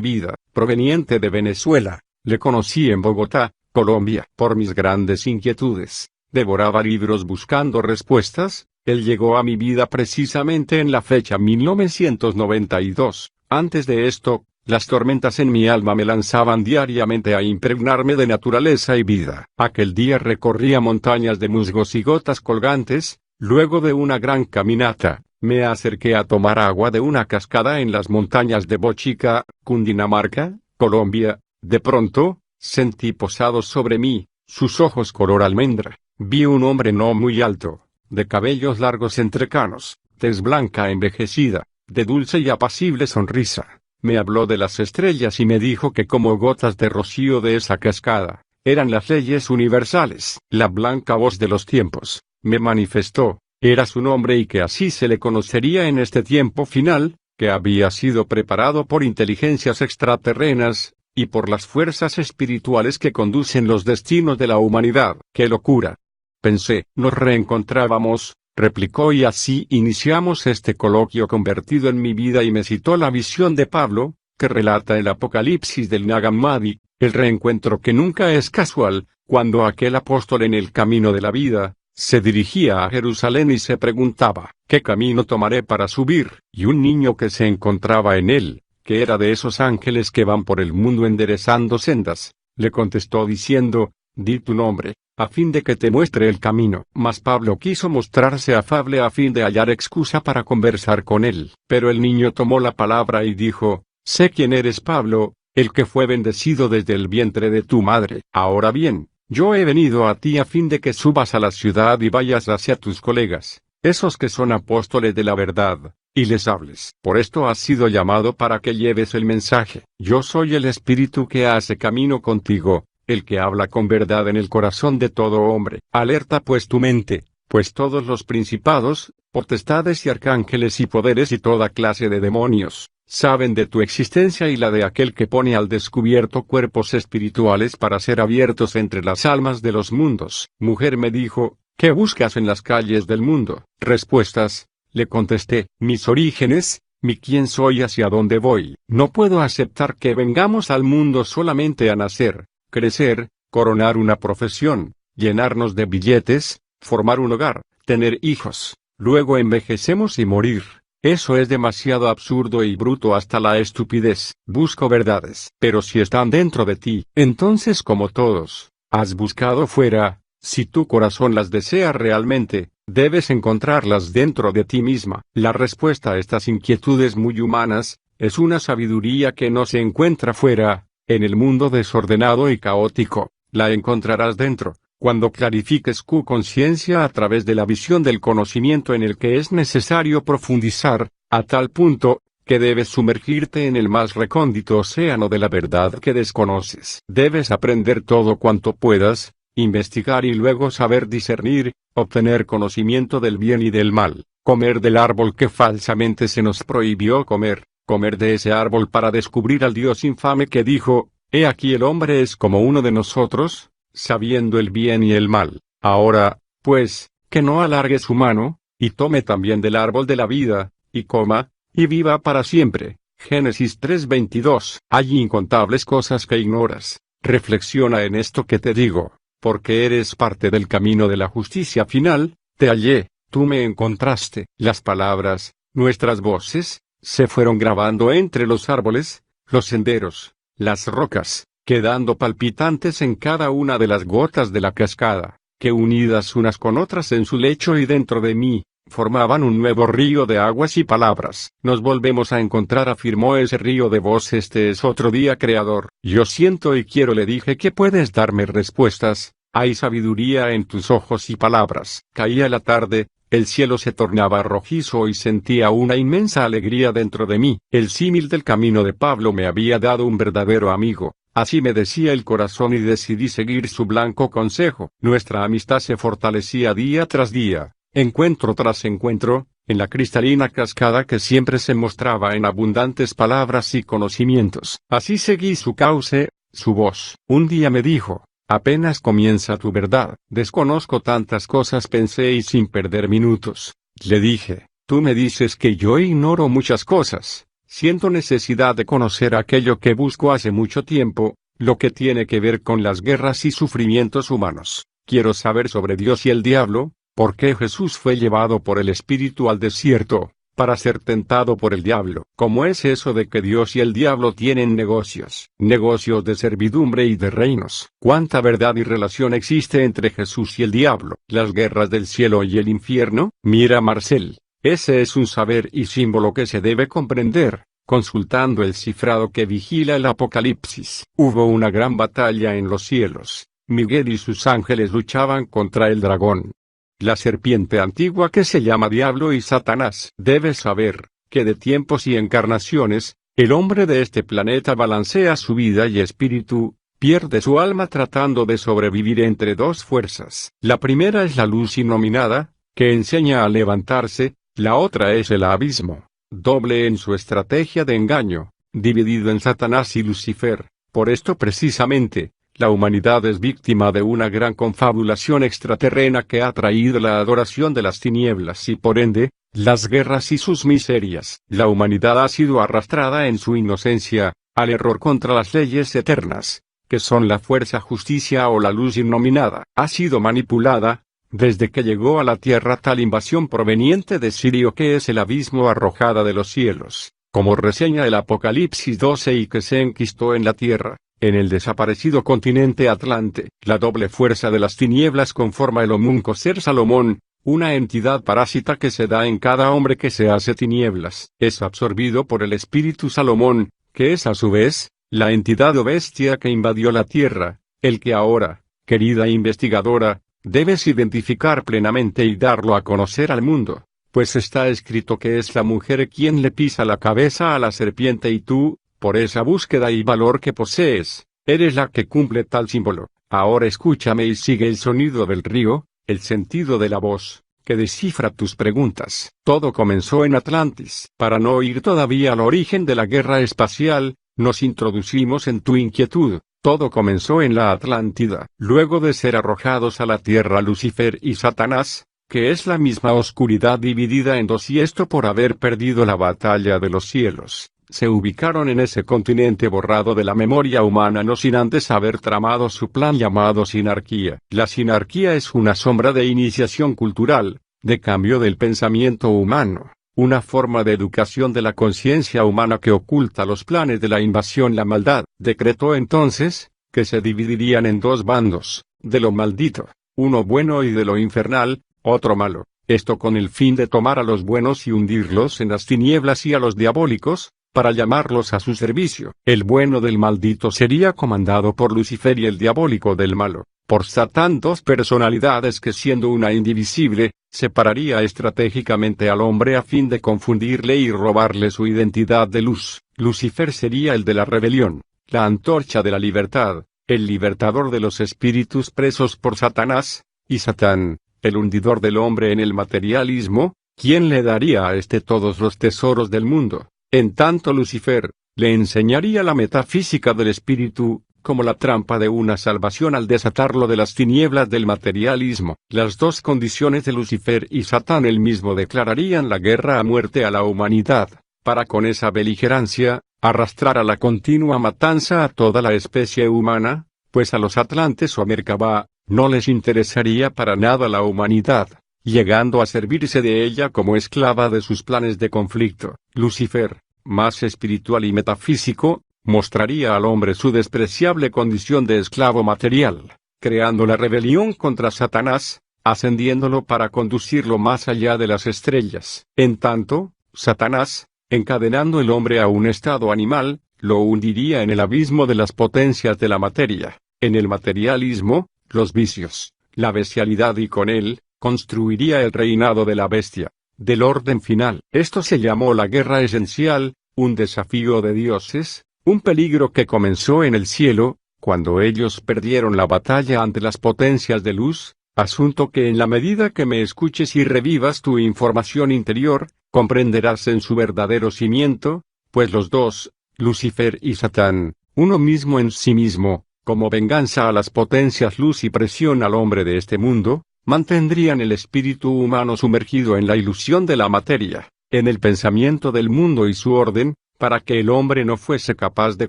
vida. Proveniente de Venezuela, le conocí en Bogotá, Colombia. Por mis grandes inquietudes, devoraba libros buscando respuestas. Él llegó a mi vida precisamente en la fecha 1992. Antes de esto, las tormentas en mi alma me lanzaban diariamente a impregnarme de naturaleza y vida. Aquel día recorría montañas de musgos y gotas colgantes. Luego de una gran caminata, Me acerqué a tomar agua de una cascada en las montañas de Bochica, Cundinamarca, Colombia. De pronto, sentí posados sobre mí, sus ojos color almendra. Vi un hombre no muy alto, de cabellos largos entrecanos, tez blanca envejecida, de dulce y apacible sonrisa. Me habló de las estrellas y me dijo que como gotas de rocío de esa cascada, eran las leyes universales. La blanca voz de los tiempos, me manifestó, era su nombre y que así se le conocería en este tiempo final, que había sido preparado por inteligencias extraterrenas, y por las fuerzas espirituales que conducen los destinos de la humanidad. ¡Qué locura! Pensé, nos reencontrábamos, replicó, y así iniciamos este coloquio convertido en mi vida, y me citó la visión de Pablo, que relata el Apocalipsis del Nag Hammadi, el reencuentro que nunca es casual, cuando aquel apóstol en el camino de la vida, se dirigía a Jerusalén y se preguntaba, ¿qué camino tomaré para subir? Y un niño que se encontraba en él, que era de esos ángeles que van por el mundo enderezando sendas, le contestó diciendo, di tu nombre, a fin de que te muestre el camino. Mas Pablo quiso mostrarse afable a fin de hallar excusa para conversar con él. Pero el niño tomó la palabra y dijo, sé quién eres, Pablo, el que fue bendecido desde el vientre de tu madre. Ahora bien, yo he venido a ti a fin de que subas a la ciudad y vayas hacia tus colegas, esos que son apóstoles de la verdad, y les hables. Por esto has sido llamado para que lleves el mensaje. Yo soy el Espíritu que hace camino contigo, el que habla con verdad en el corazón de todo hombre. Alerta pues tu mente, pues todos los principados, potestades y arcángeles y poderes y toda clase de demonios, saben de tu existencia y la de aquel que pone al descubierto cuerpos espirituales para ser abiertos entre las almas de los mundos. Mujer, me dijo, ¿qué buscas en las calles del mundo? Respuestas, le contesté, mis orígenes, mi quién soy, hacia dónde voy. No puedo aceptar que vengamos al mundo solamente a nacer, crecer, coronar una profesión, llenarnos de billetes, formar un hogar, tener hijos, luego envejecemos y morir. Eso es demasiado absurdo y bruto hasta la estupidez. Busco verdades, pero si están dentro de ti, entonces como todos, has buscado fuera. Si tu corazón las desea realmente, debes encontrarlas dentro de ti misma. La respuesta a estas inquietudes muy humanas, es una sabiduría que no se encuentra fuera, en el mundo desordenado y caótico. La encontrarás dentro, cuando clarifiques tu conciencia a través de la visión del conocimiento en el que es necesario profundizar, a tal punto, que debes sumergirte en el más recóndito océano de la verdad que desconoces. Debes aprender todo cuanto puedas, investigar y luego saber discernir, obtener conocimiento del bien y del mal, comer del árbol que falsamente se nos prohibió comer, comer de ese árbol para descubrir al Dios infame que dijo, he aquí el hombre es como uno de nosotros, sabiendo el bien y el mal. Ahora, pues, que no alargue su mano, y tome también del árbol de la vida, y coma, y viva para siempre. Génesis 3:22. Hay incontables cosas que ignoras. Reflexiona en esto que te digo. Porque eres parte del camino de la justicia final, te hallé, tú me encontraste. Las palabras, nuestras voces, se fueron grabando entre los árboles, los senderos, las rocas, quedando palpitantes en cada una de las gotas de la cascada, que unidas unas con otras en su lecho y dentro de mí, formaban un nuevo río de aguas y palabras. Nos volvemos a encontrar, afirmó ese río de voz, este es otro día creador. Yo siento y quiero, le dije, que puedes darme respuestas, hay sabiduría en tus ojos y palabras. Caía la tarde, el cielo se tornaba rojizo y sentía una inmensa alegría dentro de mí. El símil del camino de Pablo me había dado un verdadero amigo. Así me decía el corazón y decidí seguir su blanco consejo. Nuestra amistad se fortalecía día tras día, encuentro tras encuentro, en la cristalina cascada que siempre se mostraba en abundantes palabras y conocimientos. Así seguí su cauce, su voz. Un día me dijo, apenas comienza tu verdad. Desconozco tantas cosas, pensé, y sin perder minutos, le dije, tú me dices que yo ignoro muchas cosas. Siento necesidad de conocer aquello que busco hace mucho tiempo, lo que tiene que ver con las guerras y sufrimientos humanos. Quiero saber sobre Dios y el diablo, por qué Jesús fue llevado por el Espíritu al desierto, para ser tentado por el diablo. ¿Cómo es eso de que Dios y el diablo tienen negocios de servidumbre y de reinos? ¿Cuánta verdad y relación existe entre Jesús y el diablo? ¿Las guerras del cielo y el infierno? Mira, Marcel. Ese es un saber y símbolo que se debe comprender, consultando el cifrado que vigila el Apocalipsis. Hubo una gran batalla en los cielos. Miguel y sus ángeles luchaban contra el dragón, la serpiente antigua que se llama Diablo y Satanás. Debes saber que de tiempos y encarnaciones, el hombre de este planeta balancea su vida y espíritu, pierde su alma tratando de sobrevivir entre dos fuerzas. La primera es la luz inominada, que enseña a levantarse, la otra es el abismo, doble en su estrategia de engaño, dividido en Satanás y Lucifer. Por esto precisamente, la humanidad es víctima de una gran confabulación extraterrena que ha traído la adoración de las tinieblas y por ende, las guerras y sus miserias. La humanidad ha sido arrastrada en su inocencia, al error contra las leyes eternas, que son la fuerza justicia o la luz innominada. Ha sido manipulada, desde que llegó a la tierra tal invasión proveniente de Sirio que es el abismo arrojada de los cielos, como reseña el Apocalipsis 12 y que se enquistó en la tierra. En el desaparecido continente Atlante, la doble fuerza de las tinieblas conforma el homúnco ser Salomón, una entidad parásita que se da en cada hombre que se hace tinieblas. Es absorbido por el espíritu Salomón, que es a su vez, la entidad o bestia que invadió la tierra, el que ahora, querida investigadora, debes identificar plenamente y darlo a conocer al mundo, pues está escrito que es la mujer quien le pisa la cabeza a la serpiente y tú, por esa búsqueda y valor que posees, eres la que cumple tal símbolo. Ahora escúchame y sigue el sonido del río, el sentido de la voz, que descifra tus preguntas. Todo comenzó en Atlantis. Para no ir todavía al origen de la guerra espacial, nos introducimos en tu inquietud. Todo comenzó en la Atlántida. Luego de ser arrojados a la tierra Lucifer y Satanás, que es la misma oscuridad dividida en dos y esto por haber perdido la batalla de los cielos, se ubicaron en ese continente borrado de la memoria humana no sin antes haber tramado su plan llamado sinarquía. La sinarquía es una sombra de iniciación cultural, de cambio del pensamiento humano, una forma de educación de la conciencia humana que oculta los planes de la invasión. La maldad decretó entonces, que se dividirían en dos bandos, de lo maldito, uno bueno y de lo infernal, otro malo, esto con el fin de tomar a los buenos y hundirlos en las tinieblas y a los diabólicos, para llamarlos a su servicio. El bueno del maldito sería comandado por Lucifer y el diabólico del malo, por Satán, dos personalidades que siendo una indivisible, separaría estratégicamente al hombre a fin de confundirle y robarle su identidad de luz. Lucifer sería el de la rebelión, la antorcha de la libertad, el libertador de los espíritus presos por Satanás, y Satán, el hundidor del hombre en el materialismo, quien le daría a éste todos los tesoros del mundo. En tanto Lucifer, le enseñaría la metafísica del espíritu, como la trampa de una salvación al desatarlo de las tinieblas del materialismo. Las dos condiciones de Lucifer y Satán él mismo declararían la guerra a muerte a la humanidad, para con esa beligerancia, arrastrar a la continua matanza a toda la especie humana, pues a los atlantes o Merkabah, no les interesaría para nada la humanidad, llegando a servirse de ella como esclava de sus planes de conflicto. Lucifer, más espiritual y metafísico, mostraría al hombre su despreciable condición de esclavo material, creando la rebelión contra Satanás, ascendiéndolo para conducirlo más allá de las estrellas. En tanto, Satanás, encadenando el hombre a un estado animal, lo hundiría en el abismo de las potencias de la materia, en el materialismo, los vicios, la bestialidad y con él, construiría el reinado de la bestia, del orden final. Esto se llamó la guerra esencial, un desafío de dioses, un peligro que comenzó en el cielo, cuando ellos perdieron la batalla ante las potencias de luz, asunto que en la medida que me escuches y revivas tu información interior, comprenderás en su verdadero cimiento, pues los dos, Lucifer y Satán, uno mismo en sí mismo, como venganza a las potencias luz y presión al hombre de este mundo, mantendrían el espíritu humano sumergido en la ilusión de la materia, en el pensamiento del mundo y su orden, para que el hombre no fuese capaz de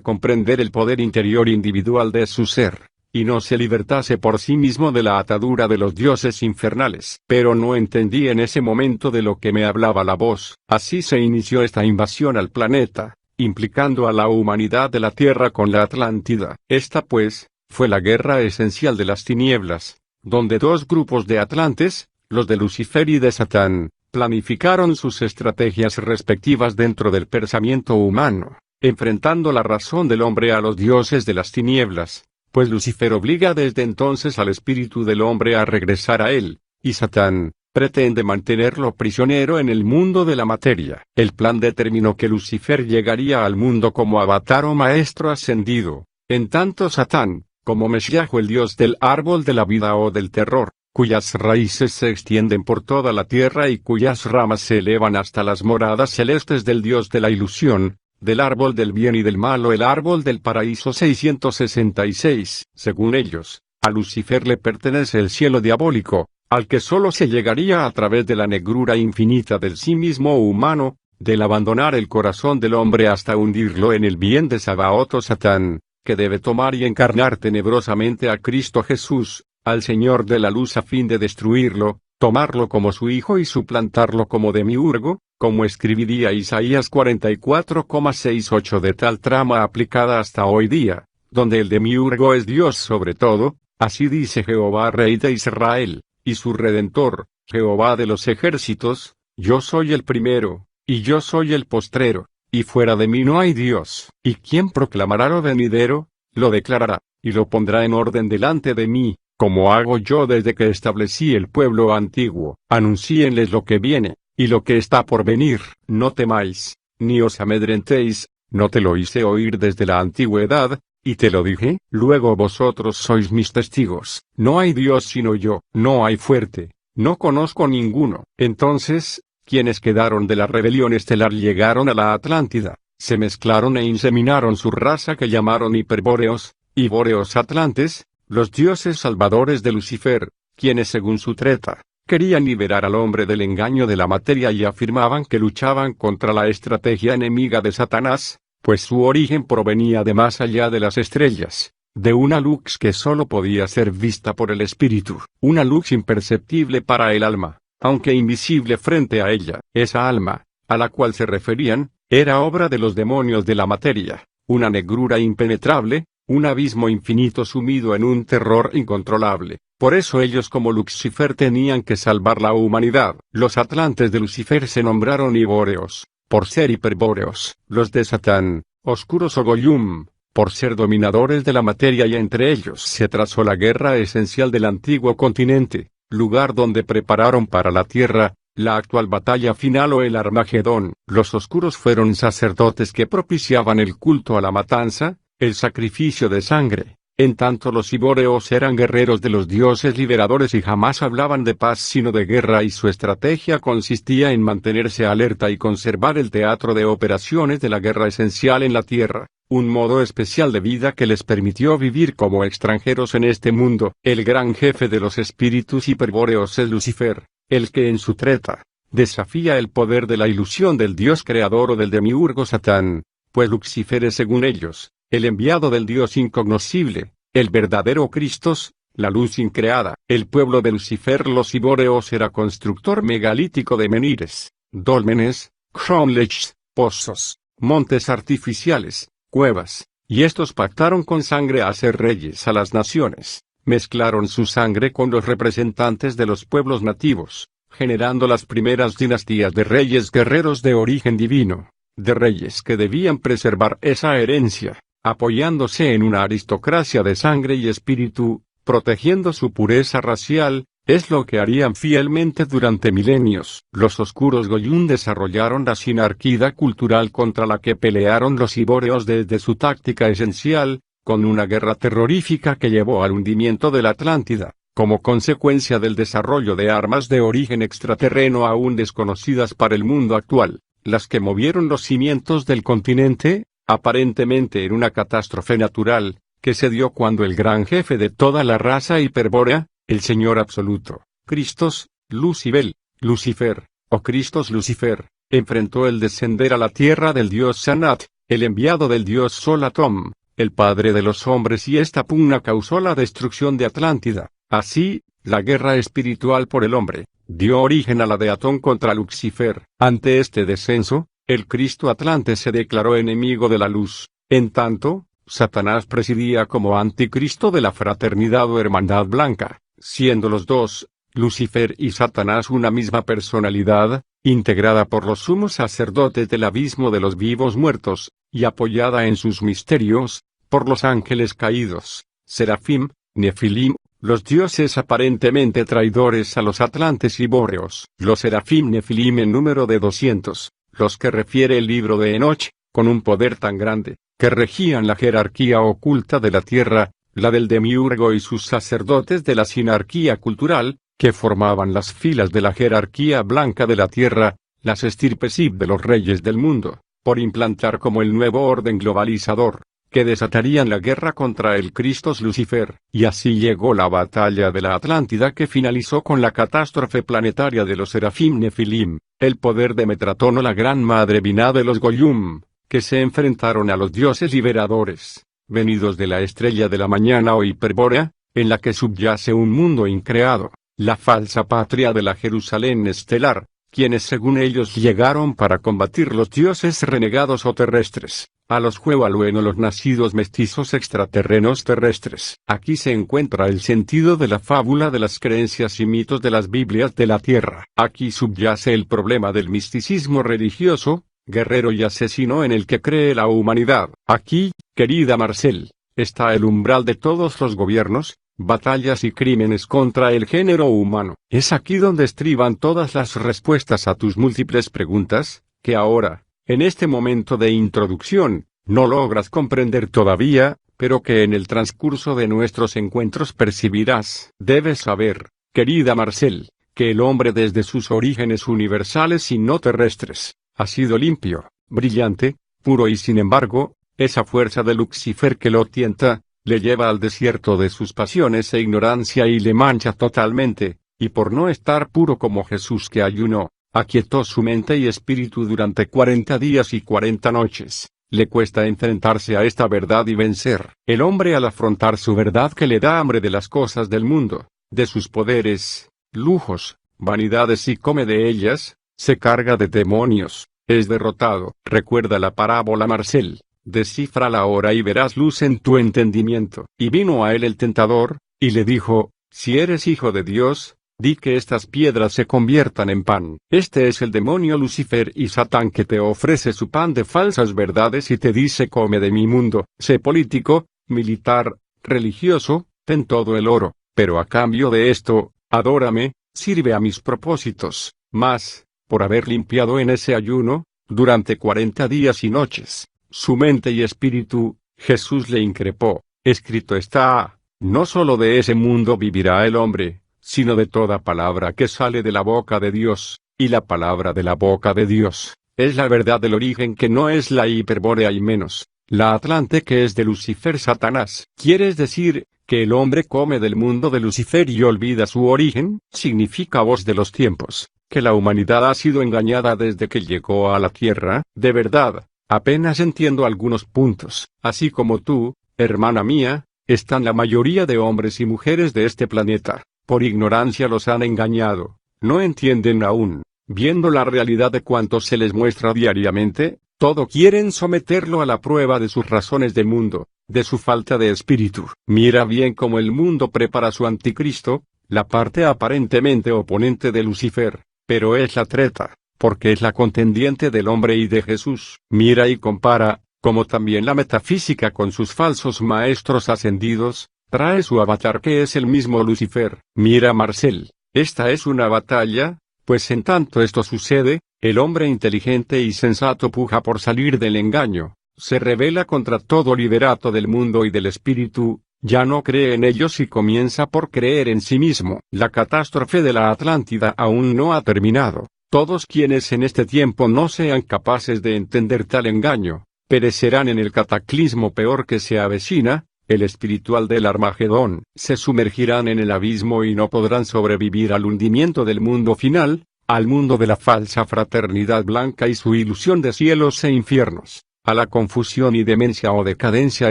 comprender el poder interior individual de su ser, y no se libertase por sí mismo de la atadura de los dioses infernales. Pero no entendí en ese momento de lo que me hablaba la voz. Así se inició esta invasión al planeta, implicando a la humanidad de la Tierra con la Atlántida. Esta pues, fue la guerra esencial de las tinieblas, donde dos grupos de atlantes, los de Lucifer y de Satán, planificaron sus estrategias respectivas dentro del pensamiento humano, enfrentando la razón del hombre a los dioses de las tinieblas, pues Lucifer obliga desde entonces al espíritu del hombre a regresar a él, y Satán pretende mantenerlo prisionero en el mundo de la materia. El plan determinó que Lucifer llegaría al mundo como avatar o maestro ascendido, en tanto Satán, como Mesías o el dios del árbol de la vida o del terror, cuyas raíces se extienden por toda la tierra y cuyas ramas se elevan hasta las moradas celestes del dios de la ilusión, del árbol del bien y del mal o el árbol del paraíso 666. Según ellos, a Lucifer le pertenece el cielo diabólico, al que solo se llegaría a través de la negrura infinita del sí mismo humano, del abandonar el corazón del hombre hasta hundirlo en el bien de Sabaoth o Satán, que debe tomar y encarnar tenebrosamente a Cristo Jesús, al Señor de la luz a fin de destruirlo, tomarlo como su hijo y suplantarlo como demiurgo, como escribiría Isaías 44,68 de tal trama aplicada hasta hoy día, donde el demiurgo es Dios sobre todo, así dice Jehová Rey de Israel, y su Redentor, Jehová de los ejércitos, yo soy el primero, y yo soy el postrero, y fuera de mí no hay Dios. ¿Y quién proclamará lo venidero? Lo declarará, y lo pondrá en orden delante de mí, como hago yo desde que establecí el pueblo antiguo. Anuncíenles lo que viene, y lo que está por venir. No temáis, ni os amedrentéis, no te lo hice oír desde la antigüedad, y te lo dije. Luego vosotros sois mis testigos. No hay Dios sino yo, no hay fuerte, no conozco ninguno. Entonces, quienes quedaron de la rebelión estelar llegaron a la Atlántida, se mezclaron e inseminaron su raza que llamaron hiperbóreos, y bóreos atlantes, los dioses salvadores de Lucifer, quienes según su treta, querían liberar al hombre del engaño de la materia y afirmaban que luchaban contra la estrategia enemiga de Satanás, pues su origen provenía de más allá de las estrellas, de una luz que sólo podía ser vista por el espíritu, una luz imperceptible para el alma, aunque invisible frente a ella. Esa alma, a la cual se referían, era obra de los demonios de la materia, una negrura impenetrable, un abismo infinito sumido en un terror incontrolable. Por eso ellos como Lucifer tenían que salvar la humanidad. Los atlantes de Lucifer se nombraron hibóreos, por ser hiperbóreos. Los de Satán, oscuros o Goyum, por ser dominadores de la materia, y entre ellos se trazó la guerra esencial del antiguo continente, lugar donde prepararon para la tierra, la actual batalla final o el Armagedón. Los oscuros fueron sacerdotes que propiciaban el culto a la matanza, el sacrificio de sangre, en tanto los hibóreos eran guerreros de los dioses liberadores y jamás hablaban de paz sino de guerra, y su estrategia consistía en mantenerse alerta y conservar el teatro de operaciones de la guerra esencial en la tierra, un modo especial de vida que les permitió vivir como extranjeros en este mundo. El gran jefe de los espíritus hiperbóreos es Lucifer, el que en su treta, desafía el poder de la ilusión del Dios creador o del demiurgo Satán, pues Lucifer es según ellos, el enviado del Dios incognoscible, el verdadero Cristos, la luz increada. El pueblo de Lucifer, los hibóreos, era constructor megalítico de menires, dólmenes, cromlechs, pozos, montes artificiales, cuevas, y estos pactaron con sangre a hacer reyes a las naciones, mezclaron su sangre con los representantes de los pueblos nativos, generando las primeras dinastías de reyes guerreros de origen divino, de reyes que debían preservar esa herencia, apoyándose en una aristocracia de sangre y espíritu, protegiendo su pureza racial. Es lo que harían fielmente durante milenios. Los oscuros Goyun desarrollaron la sinarquía cultural contra la que pelearon los hibóreos desde su táctica esencial, con una guerra terrorífica que llevó al hundimiento de la Atlántida, como consecuencia del desarrollo de armas de origen extraterreno aún desconocidas para el mundo actual, las que movieron los cimientos del continente, aparentemente en una catástrofe natural, que se dio cuando el gran jefe de toda la raza hiperbórea, el Señor absoluto, Cristos, Lucibel, Lucifer, o Cristos Lucifer, enfrentó el descender a la tierra del dios Sanat, el enviado del dios Solatom, el padre de los hombres, y esta pugna causó la destrucción de Atlántida. Así, la guerra espiritual por el hombre, dio origen a la de Atón contra Lucifer. Ante este descenso, el Cristo Atlante se declaró enemigo de la luz. En tanto, Satanás presidía como anticristo de la fraternidad o hermandad blanca, siendo los dos, Lucifer y Satanás una misma personalidad, integrada por los sumos sacerdotes del abismo de los vivos muertos, y apoyada en sus misterios, por los ángeles caídos, Serafim, Nefilim, los dioses aparentemente traidores a los atlantes y bóreos. Los Serafim Nefilim en número de 200, los que refiere el libro de Enoch, con un poder tan grande, que regían la jerarquía oculta de la tierra, la del demiurgo y sus sacerdotes de la sinarquía cultural, que formaban las filas de la jerarquía blanca de la tierra, las estirpes de los reyes del mundo, por implantar como el nuevo orden globalizador, que desatarían la guerra contra el Cristos Lucifer. Y así llegó la batalla de la Atlántida, que finalizó con la catástrofe planetaria de los Serafim Nefilim, el poder de Metratono, la gran madre Binah de los Goyum, que se enfrentaron a los dioses liberadores, venidos de la estrella de la mañana o Hiperbórea, en la que subyace un mundo increado, la falsa patria de la Jerusalén estelar, quienes según ellos llegaron para combatir los dioses renegados o terrestres, a los Huevalueno, los nacidos mestizos extraterrenos terrestres. Aquí se encuentra el sentido de la fábula de las creencias y mitos de las Biblias de la Tierra. Aquí subyace el problema del misticismo religioso, guerrero y asesino en el que cree la humanidad. Aquí, querida Marcel, está el umbral de todos los gobiernos, batallas y crímenes contra el género humano. Es aquí donde estriban todas las respuestas a tus múltiples preguntas, que ahora, en este momento de introducción, no logras comprender todavía, pero que en el transcurso de nuestros encuentros percibirás. Debes saber, querida Marcel, que el hombre desde sus orígenes universales y no terrestres, ha sido limpio, brillante, puro y sin embargo, esa fuerza de Lucifer que lo tienta, le lleva al desierto de sus pasiones e ignorancia y le mancha totalmente, y por no estar puro como Jesús que ayunó, aquietó su mente y espíritu durante 40 días y 40 noches. Le cuesta enfrentarse a esta verdad y vencer. El hombre al afrontar su verdad que le da hambre de las cosas del mundo, de sus poderes, lujos, vanidades y come de ellas, se carga de demonios, es derrotado. Recuerda la parábola Marcel, descífrala ahora y verás luz en tu entendimiento. Y vino a él el tentador, y le dijo, si eres hijo de Dios, di que estas piedras se conviertan en pan. Este es el demonio Lucifer y Satán que te ofrece su pan de falsas verdades y te dice come de mi mundo. Sé político, militar, religioso, ten todo el oro, pero a cambio de esto, adórame, sirve a mis propósitos. Mas, por haber limpiado en ese ayuno, durante 40 días y noches, su mente y espíritu, Jesús le increpó. Escrito está, no solo de ese mundo vivirá el hombre, sino de toda palabra que sale de la boca de Dios, y la palabra de la boca de Dios, es la verdad del origen que no es la hiperbórea y menos, la Atlante que es de Lucifer Satanás. ¿Quieres decir, que el hombre come del mundo de Lucifer y olvida su origen? Significa voz de los tiempos, que la humanidad ha sido engañada desde que llegó a la tierra. De verdad, apenas entiendo algunos puntos. Así como tú, hermana mía, están la mayoría de hombres y mujeres de este planeta. Por ignorancia los han engañado, no entienden aún, viendo la realidad de cuanto se les muestra diariamente, todo quieren someterlo a la prueba de sus razones de mundo, de su falta de espíritu. Mira bien cómo el mundo prepara su anticristo, la parte aparentemente oponente de Lucifer, pero es la treta, porque es la contendiente del hombre y de Jesús. Mira y compara, como también la metafísica con sus falsos maestros ascendidos, trae su avatar que es el mismo Lucifer. Mira Marcel, esta es una batalla, pues en tanto esto sucede, el hombre inteligente y sensato puja por salir del engaño, se rebela contra todo liberato del mundo y del espíritu, ya no cree en ellos y comienza por creer en sí mismo. La catástrofe de la Atlántida aún no ha terminado. Todos quienes en este tiempo no sean capaces de entender tal engaño, perecerán en el cataclismo peor que se avecina, el espiritual del Armagedón. Se sumergirán en el abismo y no podrán sobrevivir al hundimiento del mundo final, al mundo de la falsa fraternidad blanca y su ilusión de cielos e infiernos, a la confusión y demencia o decadencia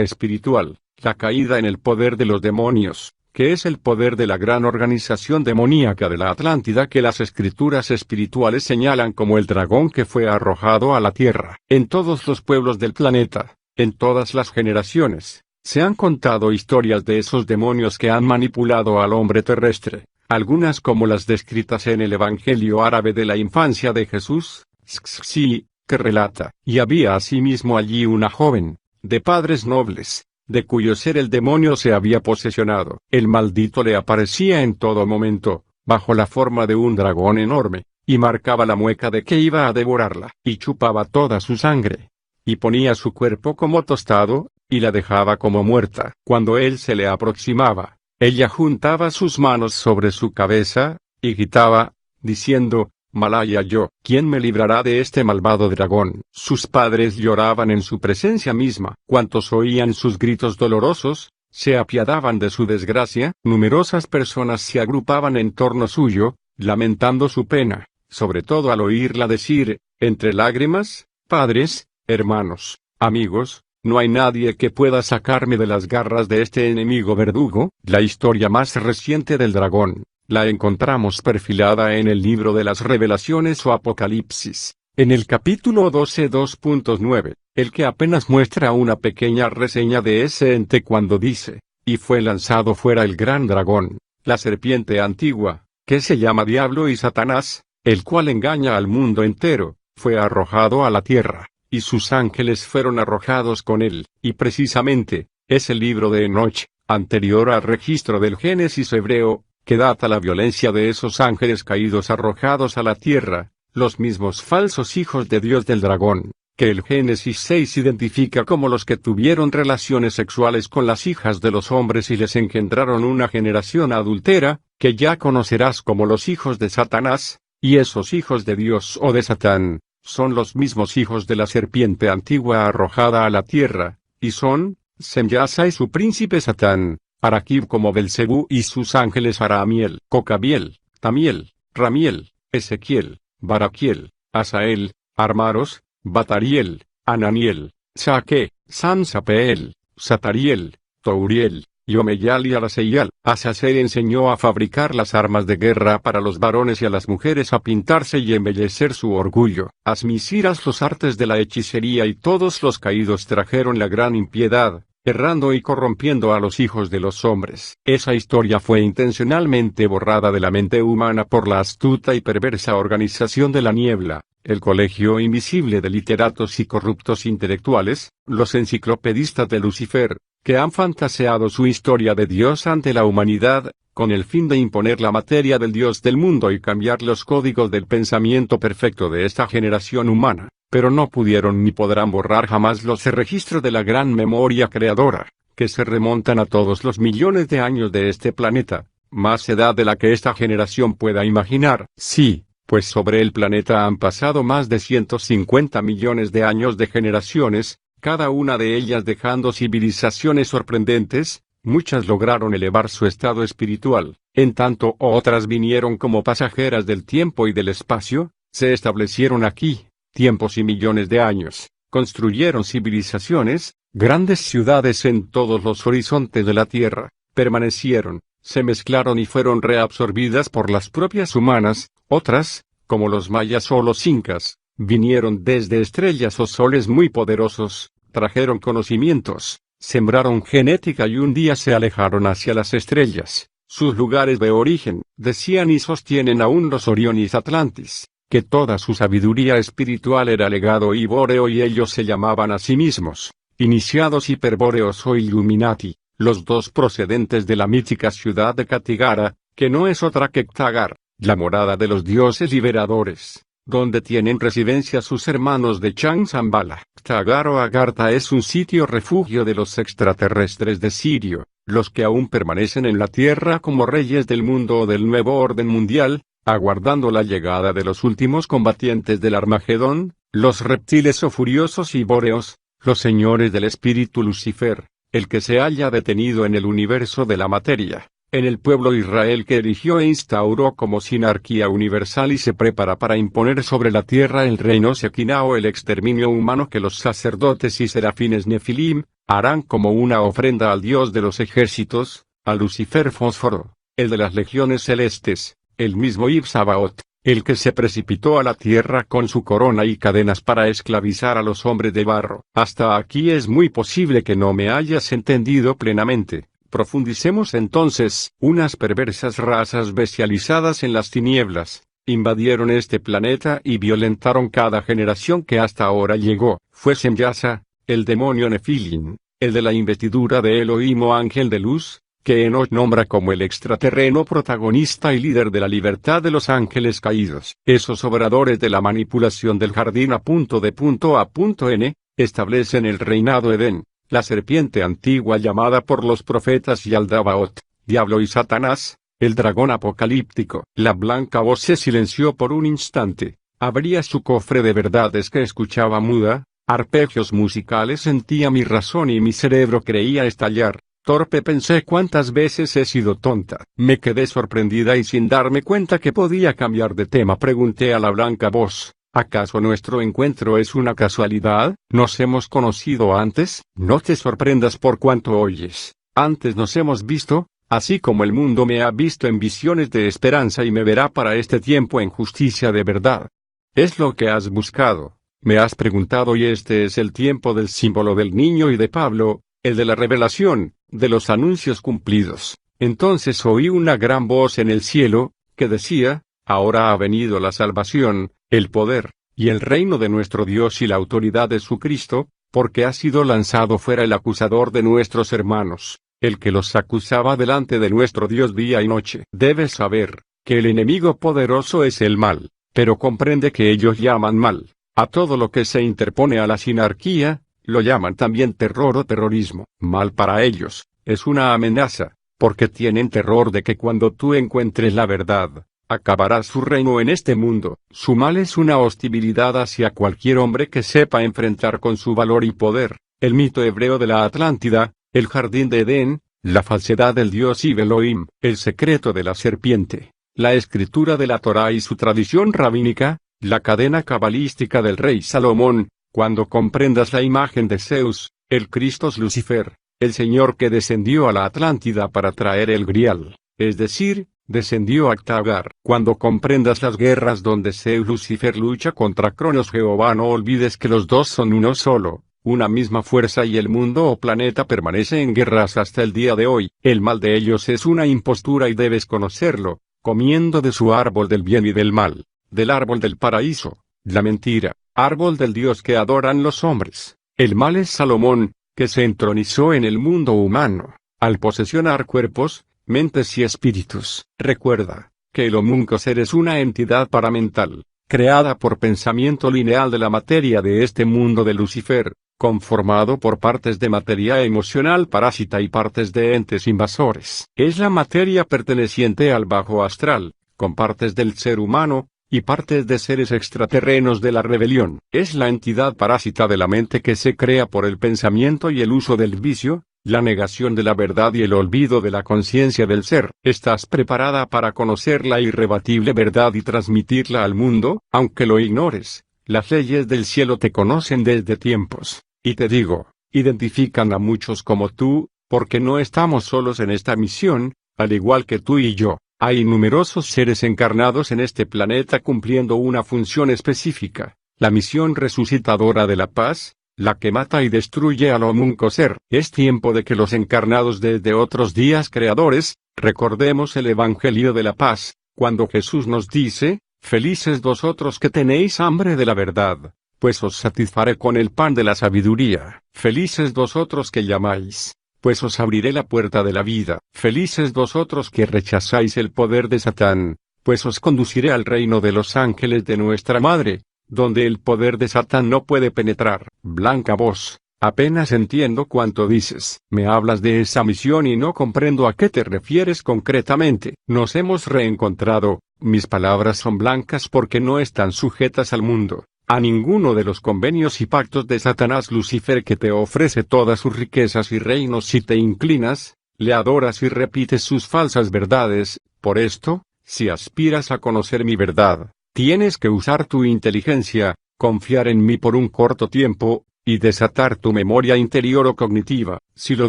espiritual, la caída en el poder de los demonios, que es el poder de la gran organización demoníaca de la Atlántida que las escrituras espirituales señalan como el dragón que fue arrojado a la tierra. En todos los pueblos del planeta, en todas las generaciones, se han contado historias de esos demonios que han manipulado al hombre terrestre, algunas como las descritas en el Evangelio árabe de la infancia de Jesús, sí, que relata, y había asimismo allí una joven, de padres nobles, de cuyo ser el demonio se había posesionado. El maldito le aparecía en todo momento, bajo la forma de un dragón enorme, y marcaba la mueca de que iba a devorarla, y chupaba toda su sangre, y ponía su cuerpo como tostado, y la dejaba como muerta. Cuando él se le aproximaba, ella juntaba sus manos sobre su cabeza, y gritaba, diciendo, Malaya yo, ¿quién me librará de este malvado dragón? Sus padres lloraban en su presencia misma. Cuantos oían sus gritos dolorosos, se apiadaban de su desgracia. Numerosas personas se agrupaban en torno suyo, lamentando su pena, sobre todo al oírla decir, entre lágrimas, padres, hermanos, amigos, no hay nadie que pueda sacarme de las garras de este enemigo verdugo. La historia más reciente del dragón la encontramos perfilada en el libro de las Revelaciones o Apocalipsis, en el capítulo 12 2.9, el que apenas muestra una pequeña reseña de ese ente cuando dice, y fue lanzado fuera el gran dragón, la serpiente antigua, que se llama Diablo y Satanás, el cual engaña al mundo entero, fue arrojado a la tierra, y sus ángeles fueron arrojados con él, y precisamente, es el libro de Enoch, anterior al registro del Génesis hebreo, que data la violencia de esos ángeles caídos arrojados a la tierra, los mismos falsos hijos de Dios del dragón, que el Génesis 6 identifica como los que tuvieron relaciones sexuales con las hijas de los hombres y les engendraron una generación adúltera, que ya conocerás como los hijos de Satanás, y esos hijos de Dios o de Satán, son los mismos hijos de la serpiente antigua arrojada a la tierra, y son, Semyasa y su príncipe Satán, Araquib como Belcebú y sus ángeles Aramiel, Cocabiel, Tamiel, Ramiel, Ezequiel, Baraquiel, Asael, Armaros, Batariel, Ananiel, Saque, Sansapeel, Satariel, Touriel, Yomeyal y Alaseyal. Azazel enseñó a fabricar las armas de guerra para los varones y a las mujeres a pintarse y embellecer su orgullo. Asmisiras los artes de la hechicería y todos los caídos trajeron la gran impiedad, errando y corrompiendo a los hijos de los hombres. Esa historia fue intencionalmente borrada de la mente humana por la astuta y perversa organización de la niebla, el colegio invisible de literatos y corruptos intelectuales, los enciclopedistas de Lucifer, que han fantaseado su historia de Dios ante la humanidad, con el fin de imponer la materia del Dios del mundo y cambiar los códigos del pensamiento perfecto de esta generación humana. Pero no pudieron ni podrán borrar jamás los registros de la gran memoria creadora, que se remontan a todos los millones de años de este planeta, más edad de la que esta generación pueda imaginar. Sí, pues sobre el planeta han pasado más de 150 millones de años de generaciones, cada una de ellas dejando civilizaciones sorprendentes. Muchas lograron elevar su estado espiritual, en tanto otras vinieron como pasajeras del tiempo y del espacio, se establecieron aquí, tiempos y millones de años, construyeron civilizaciones, grandes ciudades en todos los horizontes de la Tierra, permanecieron, se mezclaron y fueron reabsorbidas por las propias humanas. Otras, como los mayas o los incas, vinieron desde estrellas o soles muy poderosos, trajeron conocimientos, sembraron genética y un día se alejaron hacia las estrellas, sus lugares de origen. Decían y sostienen aún los Orionis Atlantis, que toda su sabiduría espiritual era legado ibóreo y ellos se llamaban a sí mismos, iniciados hiperbóreos o Illuminati, los dos procedentes de la mítica ciudad de Katigara, que no es otra que Ktagar, la morada de los dioses liberadores, donde tienen residencia sus hermanos de Changzambala. Ktagar o Agartha es un sitio refugio de los extraterrestres de Sirio, los que aún permanecen en la Tierra como reyes del mundo o del nuevo orden mundial, aguardando la llegada de los últimos combatientes del Armagedón, los reptiles o furiosos ibóreos, los señores del espíritu Lucifer, el que se halla detenido en el universo de la materia, en el pueblo Israel que erigió e instauró como sinarquía universal y se prepara para imponer sobre la tierra el reino Shekinah o el exterminio humano que los sacerdotes y serafines Nefilim harán como una ofrenda al Dios de los ejércitos, a Lucifer Fósforo, el de las legiones celestes, el mismo Ib-Sabaoth, el que se precipitó a la tierra con su corona y cadenas para esclavizar a los hombres de barro. Hasta aquí es muy posible que no me hayas entendido plenamente. Profundicemos entonces. Unas perversas razas bestializadas en las tinieblas invadieron este planeta y violentaron cada generación que hasta ahora llegó. Fue Semyasa, el demonio Nefilim, el de la investidura de Elohim o ángel de luz, que Enoch nombra como el extraterreno protagonista y líder de la libertad de los ángeles caídos. Esos obradores de la manipulación del jardín a.d.a.n, establecen el reinado Edén, la serpiente antigua llamada por los profetas Yaldabaoth, diablo y Satanás, el dragón apocalíptico. La blanca voz se silenció por un instante, abría su cofre de verdades que escuchaba muda, arpegios musicales sentía mi razón y mi cerebro creía estallar. Torpe pensé cuántas veces he sido tonta. Me quedé sorprendida y sin darme cuenta que podía cambiar de tema pregunté a la blanca voz, ¿acaso nuestro encuentro es una casualidad? ¿Nos hemos conocido antes? No te sorprendas por cuanto oyes. Antes nos hemos visto, así como el mundo me ha visto en visiones de esperanza y me verá para este tiempo en justicia de verdad. Es lo que has buscado. Me has preguntado y este es el tiempo del símbolo del niño y de Pablo, el de la revelación, de los anuncios cumplidos. Entonces oí una gran voz en el cielo, que decía, ahora ha venido la salvación, el poder, y el reino de nuestro Dios y la autoridad de su Cristo, porque ha sido lanzado fuera el acusador de nuestros hermanos, el que los acusaba delante de nuestro Dios día y noche. Debes saber, que el enemigo poderoso es el mal, pero comprende que ellos llaman mal a todo lo que se interpone a la sinarquía, lo llaman también terror o terrorismo. Mal para ellos, es una amenaza, porque tienen terror de que cuando tú encuentres la verdad, acabará su reino en este mundo. Su mal es una hostilidad hacia cualquier hombre que sepa enfrentar con su valor y poder, el mito hebreo de la Atlántida, el jardín de Edén, la falsedad del dios Elohim, el secreto de la serpiente, la escritura de la Torá y su tradición rabínica, la cadena cabalística del rey Salomón. Cuando comprendas la imagen de Zeus, el Cristos Lucifer, el Señor que descendió a la Atlántida para traer el Grial, es decir, descendió a Tagar. Cuando comprendas las guerras donde Zeus Lucifer lucha contra Cronos Jehová, no olvides que los dos son uno solo, una misma fuerza y el mundo o planeta permanece en guerras hasta el día de hoy. El mal de ellos es una impostura y debes conocerlo, comiendo de su árbol del bien y del mal, del árbol del paraíso, la mentira, árbol del Dios que adoran los hombres. El mal es Salomón, que se entronizó en el mundo humano, al posesionar cuerpos, mentes y espíritus. Recuerda, que el homúncoser es una entidad paramental, creada por pensamiento lineal de la materia de este mundo de Lucifer, conformado por partes de materia emocional parásita y partes de entes invasores. Es la materia perteneciente al bajo astral, con partes del ser humano, y partes de seres extraterrenos de la rebelión. Es la entidad parásita de la mente que se crea por el pensamiento y el uso del vicio, la negación de la verdad y el olvido de la conciencia del ser. ¿Estás preparada para conocer la irrebatible verdad y transmitirla al mundo? Aunque lo ignores, las leyes del cielo te conocen desde tiempos, y te digo, identifican a muchos como tú, porque no estamos solos en esta misión, al igual que tú y yo. Hay numerosos seres encarnados en este planeta cumpliendo una función específica, la misión resucitadora de la paz, la que mata y destruye al homúncoser. Es tiempo de que los encarnados desde otros días creadores, recordemos el Evangelio de la paz, cuando Jesús nos dice, felices vosotros que tenéis hambre de la verdad, pues os satisfaré con el pan de la sabiduría. Felices vosotros que llamáis, pues os abriré la puerta de la vida. Felices vosotros que rechazáis el poder de Satán, pues os conduciré al reino de los ángeles de nuestra Madre, donde el poder de Satán no puede penetrar. Blanca voz, apenas entiendo cuánto dices. Me hablas de esa misión y no comprendo a qué te refieres concretamente. Nos hemos reencontrado, mis palabras son blancas porque no están sujetas al mundo, a ninguno de los convenios y pactos de Satanás Lucifer que te ofrece todas sus riquezas y reinos si te inclinas, le adoras y repites sus falsas verdades. Por esto, si aspiras a conocer mi verdad, tienes que usar tu inteligencia, confiar en mí por un corto tiempo, y desatar tu memoria interior o cognitiva. Si lo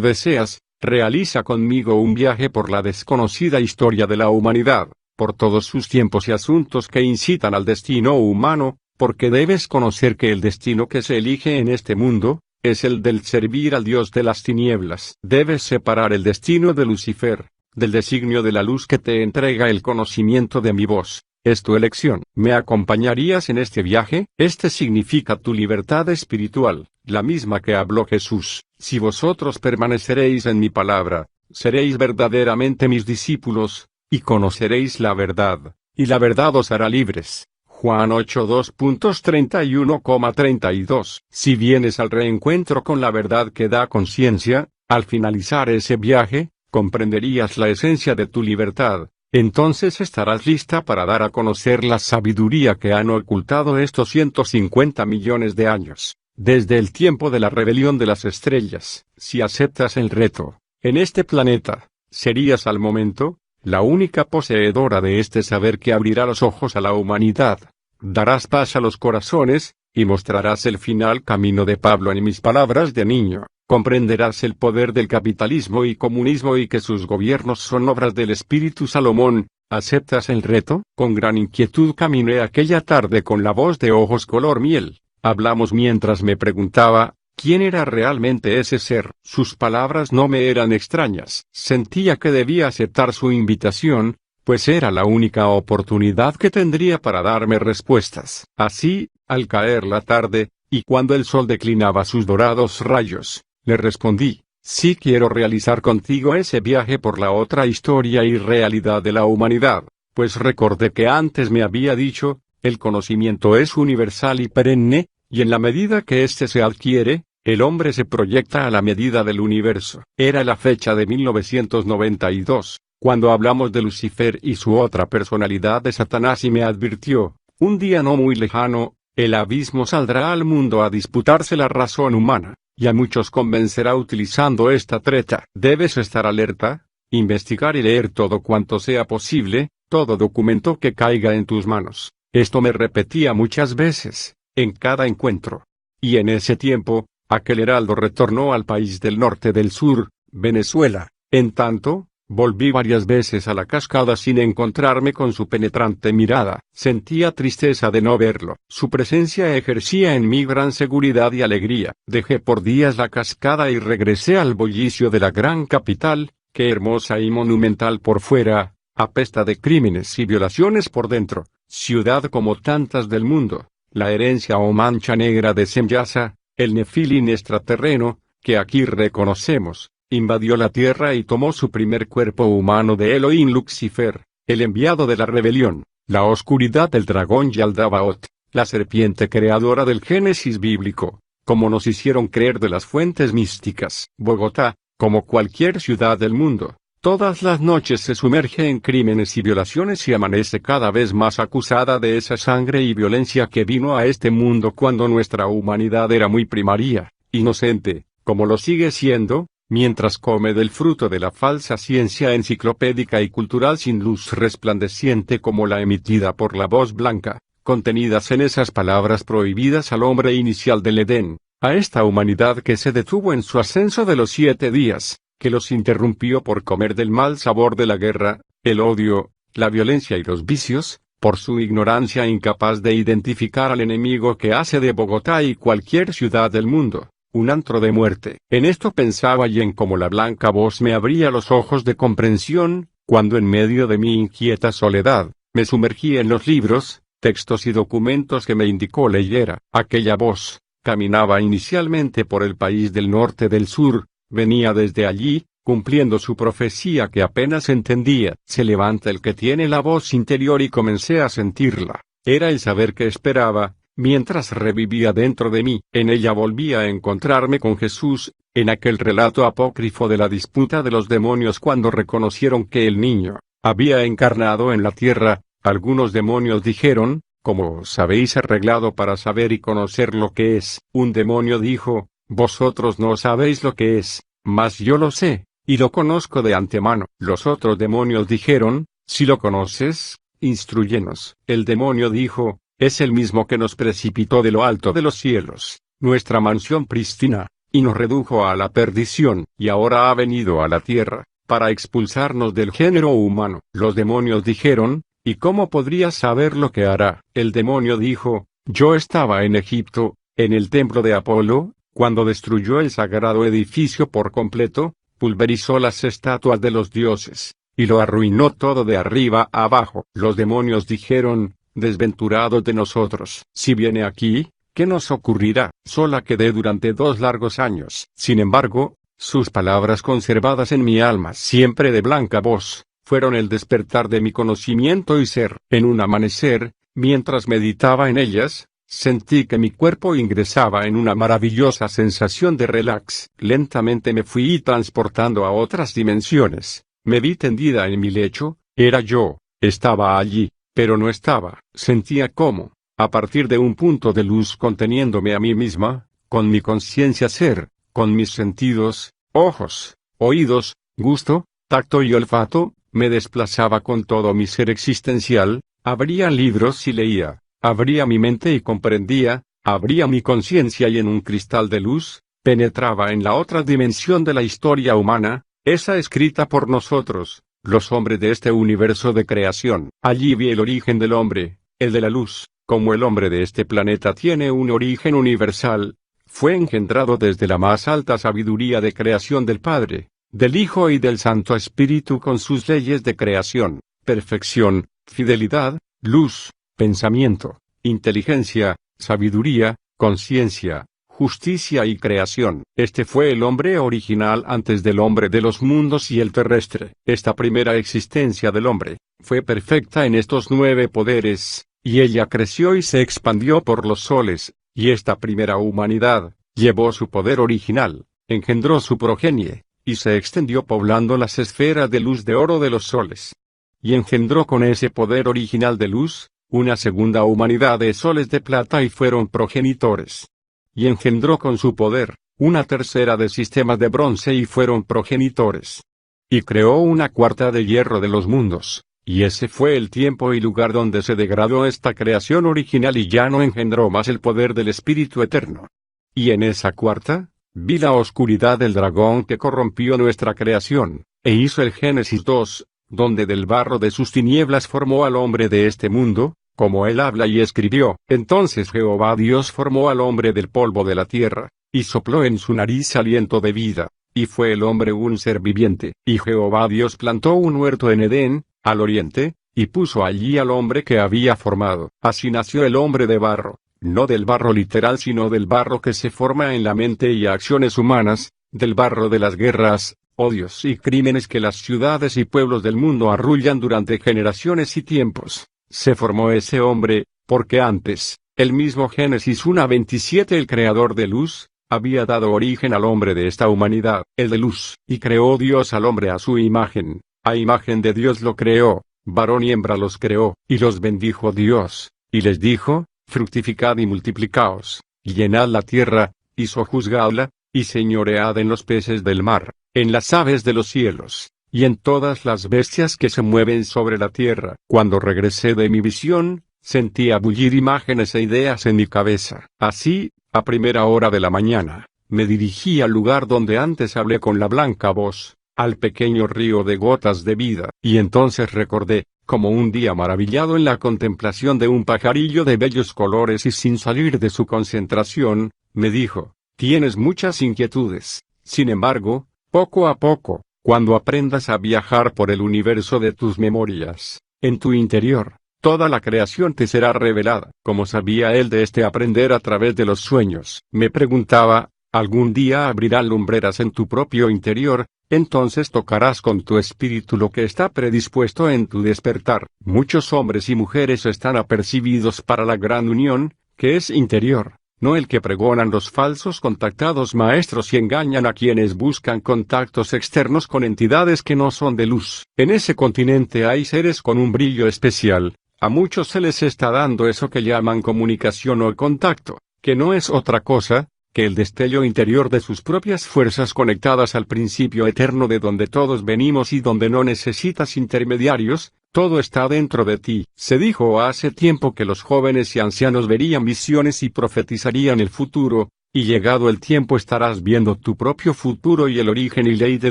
deseas, realiza conmigo un viaje por la desconocida historia de la humanidad, por todos sus tiempos y asuntos que incitan al destino humano, porque debes conocer que el destino que se elige en este mundo, es el del servir al Dios de las tinieblas. Debes separar el destino de Lucifer del designio de la luz que te entrega el conocimiento de mi voz. Es tu elección. ¿Me acompañarías en este viaje? Este significa tu libertad espiritual, la misma que habló Jesús. Si vosotros permaneceréis en mi palabra, seréis verdaderamente mis discípulos, y conoceréis la verdad, y la verdad os hará libres. Juan 8:2.31,32. Si vienes al reencuentro con la verdad que da conciencia, al finalizar ese viaje, comprenderías la esencia de tu libertad. Entonces estarás lista para dar a conocer la sabiduría que han ocultado estos 150 millones de años, desde el tiempo de la rebelión de las estrellas. Si aceptas el reto, en este planeta, serías al momento la única poseedora de este saber que abrirá los ojos a la humanidad. Darás paz a los corazones, y mostrarás el final camino de Pablo en mis palabras de niño. Comprenderás el poder del capitalismo y comunismo y que sus gobiernos son obras del espíritu Salomón. ¿Aceptas el reto? Con gran inquietud caminé aquella tarde con la voz de ojos color miel. Hablamos mientras me preguntaba, ¿quién era realmente ese ser? Sus palabras no me eran extrañas. Sentía que debía aceptar su invitación, pues era la única oportunidad que tendría para darme respuestas. Así, al caer la tarde, y cuando el sol declinaba sus dorados rayos, le respondí, sí quiero realizar contigo ese viaje por la otra historia y realidad de la humanidad, pues recordé que antes me había dicho, el conocimiento es universal y perenne, y en la medida que éste se adquiere, el hombre se proyecta a la medida del universo. Era la fecha de 1992, cuando hablamos de Lucifer y su otra personalidad de Satanás y me advirtió, un día no muy lejano, el abismo saldrá al mundo a disputarse la razón humana, y a muchos convencerá utilizando esta treta. Debes estar alerta, investigar y leer todo cuanto sea posible, todo documento que caiga en tus manos. Esto me repetía muchas veces, en cada encuentro. Y en ese tiempo, aquel heraldo retornó al país del norte del sur, Venezuela. En tanto, volví varias veces a la cascada sin encontrarme con su penetrante mirada. Sentía tristeza de no verlo. Su presencia ejercía en mí gran seguridad y alegría. Dejé por días la cascada y regresé al bullicio de la gran capital, que hermosa y monumental por fuera, apesta de crímenes y violaciones por dentro. Ciudad como tantas del mundo, la herencia o mancha negra de Semyasa, el nefilín extraterreno, que aquí reconocemos, invadió la tierra y tomó su primer cuerpo humano de Elohim Lucifer, el enviado de la rebelión, la oscuridad del dragón Yaldabaoth, la serpiente creadora del Génesis bíblico, como nos hicieron creer de las fuentes místicas. Bogotá, como cualquier ciudad del mundo, todas las noches se sumerge en crímenes y violaciones y amanece cada vez más acusada de esa sangre y violencia que vino a este mundo cuando nuestra humanidad era muy primaria, inocente, como lo sigue siendo, mientras come del fruto de la falsa ciencia enciclopédica y cultural sin luz resplandeciente como la emitida por la voz blanca, contenidas en esas palabras prohibidas al hombre inicial del Edén, a esta humanidad que se detuvo en su ascenso de los 7 días, que los interrumpió por comer del mal sabor de la guerra, el odio, la violencia y los vicios, por su ignorancia incapaz de identificar al enemigo que hace de Bogotá y cualquier ciudad del mundo un antro de muerte. En esto pensaba y en cómo la blanca voz me abría los ojos de comprensión, cuando en medio de mi inquieta soledad, me sumergí en los libros, textos y documentos que me indicó leyera. Aquella voz, caminaba inicialmente por el país del norte del sur, venía desde allí, cumpliendo su profecía que apenas entendía. Se levanta el que tiene la voz interior y comencé a sentirla. Era el saber que esperaba, mientras revivía dentro de mí. En ella volví a encontrarme con Jesús, en aquel relato apócrifo de la disputa de los demonios cuando reconocieron que el niño había encarnado en la tierra. Algunos demonios dijeron, ¿cómo os habéis arreglado para saber y conocer lo que es? Un demonio dijo, vosotros no sabéis lo que es, mas yo lo sé, y lo conozco de antemano. Los otros demonios dijeron, si lo conoces, instrúyenos. El demonio dijo, es el mismo que nos precipitó de lo alto de los cielos, nuestra mansión prístina, y nos redujo a la perdición, y ahora ha venido a la tierra, para expulsarnos del género humano. Los demonios dijeron, ¿y cómo podrías saber lo que hará? El demonio dijo, yo estaba en Egipto, en el templo de Apolo, Cuando destruyó el sagrado edificio por completo, pulverizó las estatuas de los dioses, y lo arruinó todo de arriba a abajo. Los demonios dijeron: desventurados de nosotros. Si viene aquí, ¿qué nos ocurrirá? Sola quedé durante 2 largos años. Sin embargo, sus palabras conservadas en mi alma siempre de blanca voz, fueron el despertar de mi conocimiento y ser. En un amanecer, mientras meditaba en ellas, sentí que mi cuerpo ingresaba en una maravillosa sensación de relax. Lentamente me fui transportando a otras dimensiones. Me vi tendida en mi lecho, era yo, estaba allí, pero no estaba. Sentía como, a partir de un punto de luz conteniéndome a mí misma, con mi conciencia ser, con mis sentidos, ojos, oídos, gusto, tacto y olfato, me desplazaba con todo mi ser existencial, abría libros y leía. Abría mi mente y comprendía, abría mi conciencia y en un cristal de luz, penetraba en la otra dimensión de la historia humana, esa escrita por nosotros, los hombres de este universo de creación. Allí vi el origen del hombre, el de la luz, como el hombre de este planeta tiene un origen universal, fue engendrado desde la más alta sabiduría de creación del Padre, del Hijo y del Santo Espíritu con sus leyes de creación, perfección, fidelidad, luz, pensamiento, inteligencia, sabiduría, conciencia, justicia y creación. Este fue el hombre original antes del hombre de los mundos y el terrestre. Esta primera existencia del hombre, fue perfecta en estos 9 poderes, y ella creció y se expandió por los soles, y esta primera humanidad, llevó su poder original, engendró su progenie, y se extendió poblando las esferas de luz de oro de los soles. Y engendró con ese poder original de luz, una segunda humanidad de soles de plata y fueron progenitores. Y engendró con su poder, una tercera de sistemas de bronce y fueron progenitores. Y creó una cuarta de hierro de los mundos, y ese fue el tiempo y lugar donde se degradó esta creación original y ya no engendró más el poder del Espíritu Eterno. Y en esa cuarta, vi la oscuridad del dragón que corrompió nuestra creación, e hizo el Génesis 2, donde del barro de sus tinieblas formó al hombre de este mundo, como él habla y escribió. Entonces Jehová Dios formó al hombre del polvo de la tierra, y sopló en su nariz aliento de vida, y fue el hombre un ser viviente. Y Jehová Dios plantó un huerto en Edén, al oriente, y puso allí al hombre que había formado. Así nació el hombre de barro, no del barro literal sino del barro que se forma en la mente y acciones humanas, del barro de las guerras, odios y crímenes que las ciudades y pueblos del mundo arrullan durante generaciones y tiempos. Se formó ese hombre, porque antes, el mismo Génesis 1:27 el creador de luz, había dado origen al hombre de esta humanidad, el de luz. Y creó Dios al hombre a su imagen, a imagen de Dios lo creó, varón y hembra los creó, y los bendijo Dios, y les dijo, fructificad y multiplicaos, y llenad la tierra, y sojuzgadla, y señoread en los peces del mar, en las aves de los cielos, y en todas las bestias que se mueven sobre la tierra. Cuando regresé de mi visión, sentía bullir imágenes e ideas en mi cabeza. Así, a primera hora de la mañana, me dirigí al lugar donde antes hablé con la blanca voz, al pequeño río de gotas de vida. Y entonces recordé, como un día maravillado en la contemplación de un pajarillo de bellos colores y sin salir de su concentración, me dijo, tienes muchas inquietudes. Sin embargo, poco a poco, cuando aprendas a viajar por el universo de tus memorias, en tu interior, toda la creación te será revelada. Como sabía él de este aprender a través de los sueños, me preguntaba, ¿algún día abrirán lumbreras en tu propio interior? Entonces tocarás con tu espíritu lo que está predispuesto en tu despertar. Muchos hombres y mujeres están apercibidos para la gran unión, que es interior, no el que pregonan los falsos contactados maestros y engañan a quienes buscan contactos externos con entidades que no son de luz. En ese continente hay seres con un brillo especial, a muchos se les está dando eso que llaman comunicación o contacto, que no es otra cosa que el destello interior de sus propias fuerzas conectadas al principio eterno de donde todos venimos y donde no necesitas intermediarios, todo está dentro de ti. Se dijo hace tiempo que los jóvenes y ancianos verían visiones y profetizarían el futuro, y llegado el tiempo estarás viendo tu propio futuro y el origen y ley de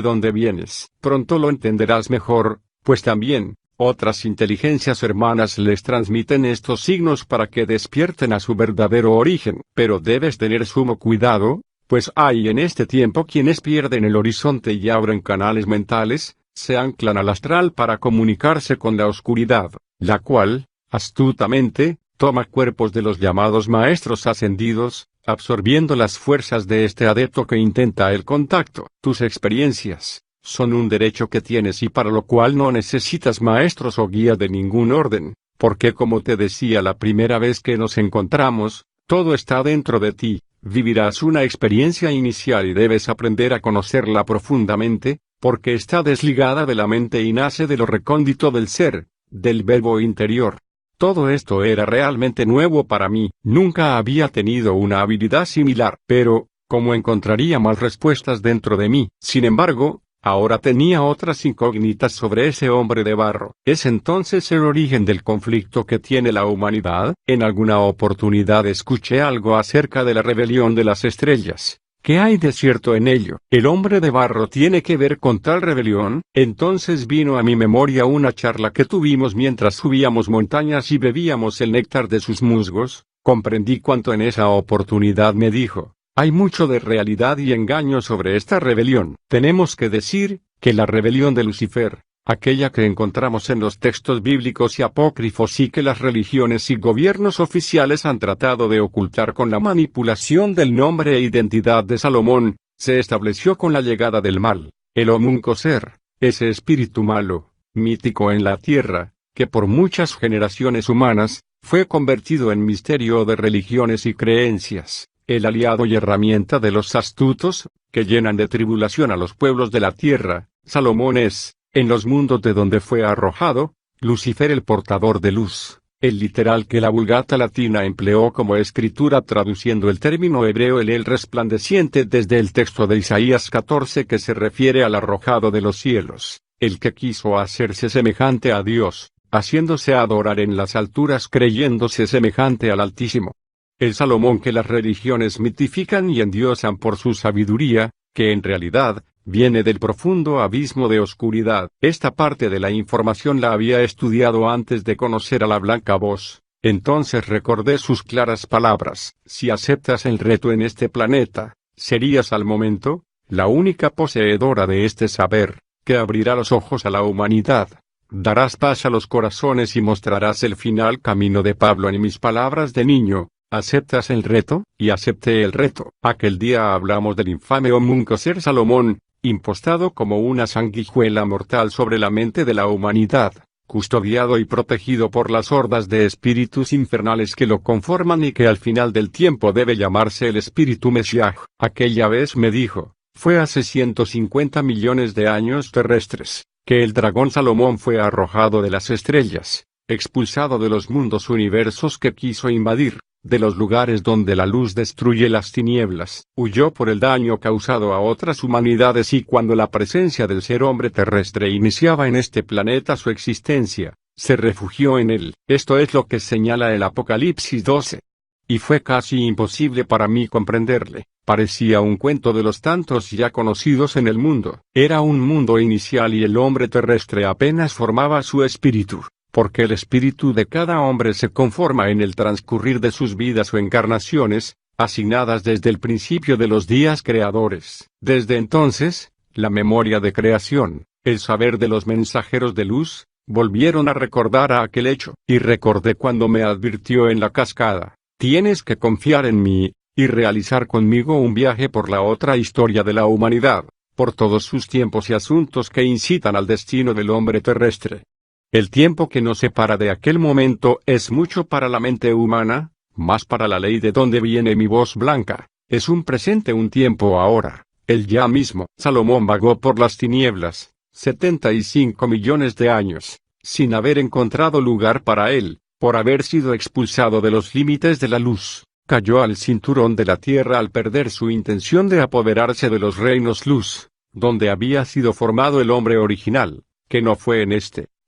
donde vienes. Pronto lo entenderás mejor, pues también, otras inteligencias hermanas les transmiten estos signos para que despierten a su verdadero origen. Pero debes tener sumo cuidado, Pues hay en este tiempo quienes pierden el horizonte y abren canales mentales, se anclan al astral para comunicarse con la oscuridad, la cual, astutamente, toma cuerpos de los llamados maestros ascendidos, absorbiendo las fuerzas de este adepto que intenta el contacto. Tus experiencias son un derecho que tienes y para lo cual no necesitas maestros o guías de ningún orden, porque como te decía la primera vez que nos encontramos, todo está dentro de ti. Vivirás una experiencia inicial y debes aprender a conocerla profundamente, porque está desligada de la mente y nace de lo recóndito del ser, del verbo interior. Todo esto era realmente nuevo para mí, nunca había tenido una habilidad similar, pero, ¿cómo encontraría más respuestas dentro de mí? Sin embargo, ahora tenía otras incógnitas sobre ese hombre de barro. ¿Es entonces el origen del conflicto que tiene la humanidad? En alguna oportunidad escuché algo acerca de la rebelión de las estrellas. ¿Qué hay de cierto en ello? ¿El hombre de barro tiene que ver con tal rebelión? Entonces vino a mi memoria una charla que tuvimos mientras subíamos montañas y bebíamos el néctar de sus musgos. Comprendí cuanto en esa oportunidad me dijo. Hay mucho de realidad y engaño sobre esta rebelión. Tenemos que decir, que la rebelión de Lucifer, aquella que encontramos en los textos bíblicos y apócrifos y que las religiones y gobiernos oficiales han tratado de ocultar con la manipulación del nombre e identidad de Salomón, se estableció con la llegada del mal, el Homuncoser, ese espíritu malo, mítico en la tierra, que por muchas generaciones humanas, fue convertido en misterio de religiones y creencias. El aliado y herramienta de los astutos, que llenan de tribulación a los pueblos de la tierra. Salomón es, en los mundos de donde fue arrojado, Lucifer el portador de luz, el literal que la Vulgata latina empleó como escritura traduciendo el término hebreo el resplandeciente desde el texto de Isaías 14 que se refiere al arrojado de los cielos, el que quiso hacerse semejante a Dios, haciéndose adorar en las alturas creyéndose semejante al Altísimo. El Salomón que las religiones mitifican y endiosan por su sabiduría, que en realidad, viene del profundo abismo de oscuridad. Esta parte de la información la había estudiado antes de conocer a la Blanca Voz. Entonces recordé sus claras palabras. Si aceptas el reto en este planeta, serías al momento, la única poseedora de este saber, que abrirá los ojos a la humanidad. Darás paz a los corazones y mostrarás el final camino de Pablo en mis palabras de niño. ¿Aceptas el reto? Y acepté el reto. Aquel día hablamos del infame Homuncoser Salomón, impostado como una sanguijuela mortal sobre la mente de la humanidad, custodiado y protegido por las hordas de espíritus infernales que lo conforman y que al final del tiempo debe llamarse el espíritu Mesiaj. Aquella vez me dijo, fue hace 150 millones de años terrestres, que el dragón Salomón fue arrojado de las estrellas, expulsado de los mundos universos que quiso invadir. De los lugares donde la luz destruye las tinieblas, huyó por el daño causado a otras humanidades y cuando la presencia del ser hombre terrestre iniciaba en este planeta su existencia, se refugió en él. Esto es lo que señala el Apocalipsis 12. Y fue casi imposible para mí comprenderle. Parecía un cuento de los tantos ya conocidos en el mundo. Era un mundo inicial y el hombre terrestre apenas formaba su espíritu. Porque el espíritu de cada hombre se conforma en el transcurrir de sus vidas o encarnaciones, asignadas desde el principio de los días creadores. Desde entonces, la memoria de creación, el saber de los mensajeros de luz, volvieron a recordar a aquel hecho. Y recordé cuando me advirtió en la cascada, tienes que confiar en mí, y realizar conmigo un viaje por la otra historia de la humanidad, por todos sus tiempos y asuntos que incitan al destino del hombre terrestre. El tiempo que nos separa de aquel momento es mucho para la mente humana, más para la ley de donde viene mi voz blanca. Es un presente un tiempo ahora, el ya mismo. Salomón vagó por las tinieblas, 75 millones de años, sin haber encontrado lugar para él, por haber sido expulsado de los límites de la luz. Cayó al cinturón de la tierra al perder su intención de apoderarse de los reinos luz, donde había sido formado el hombre original, que no fue en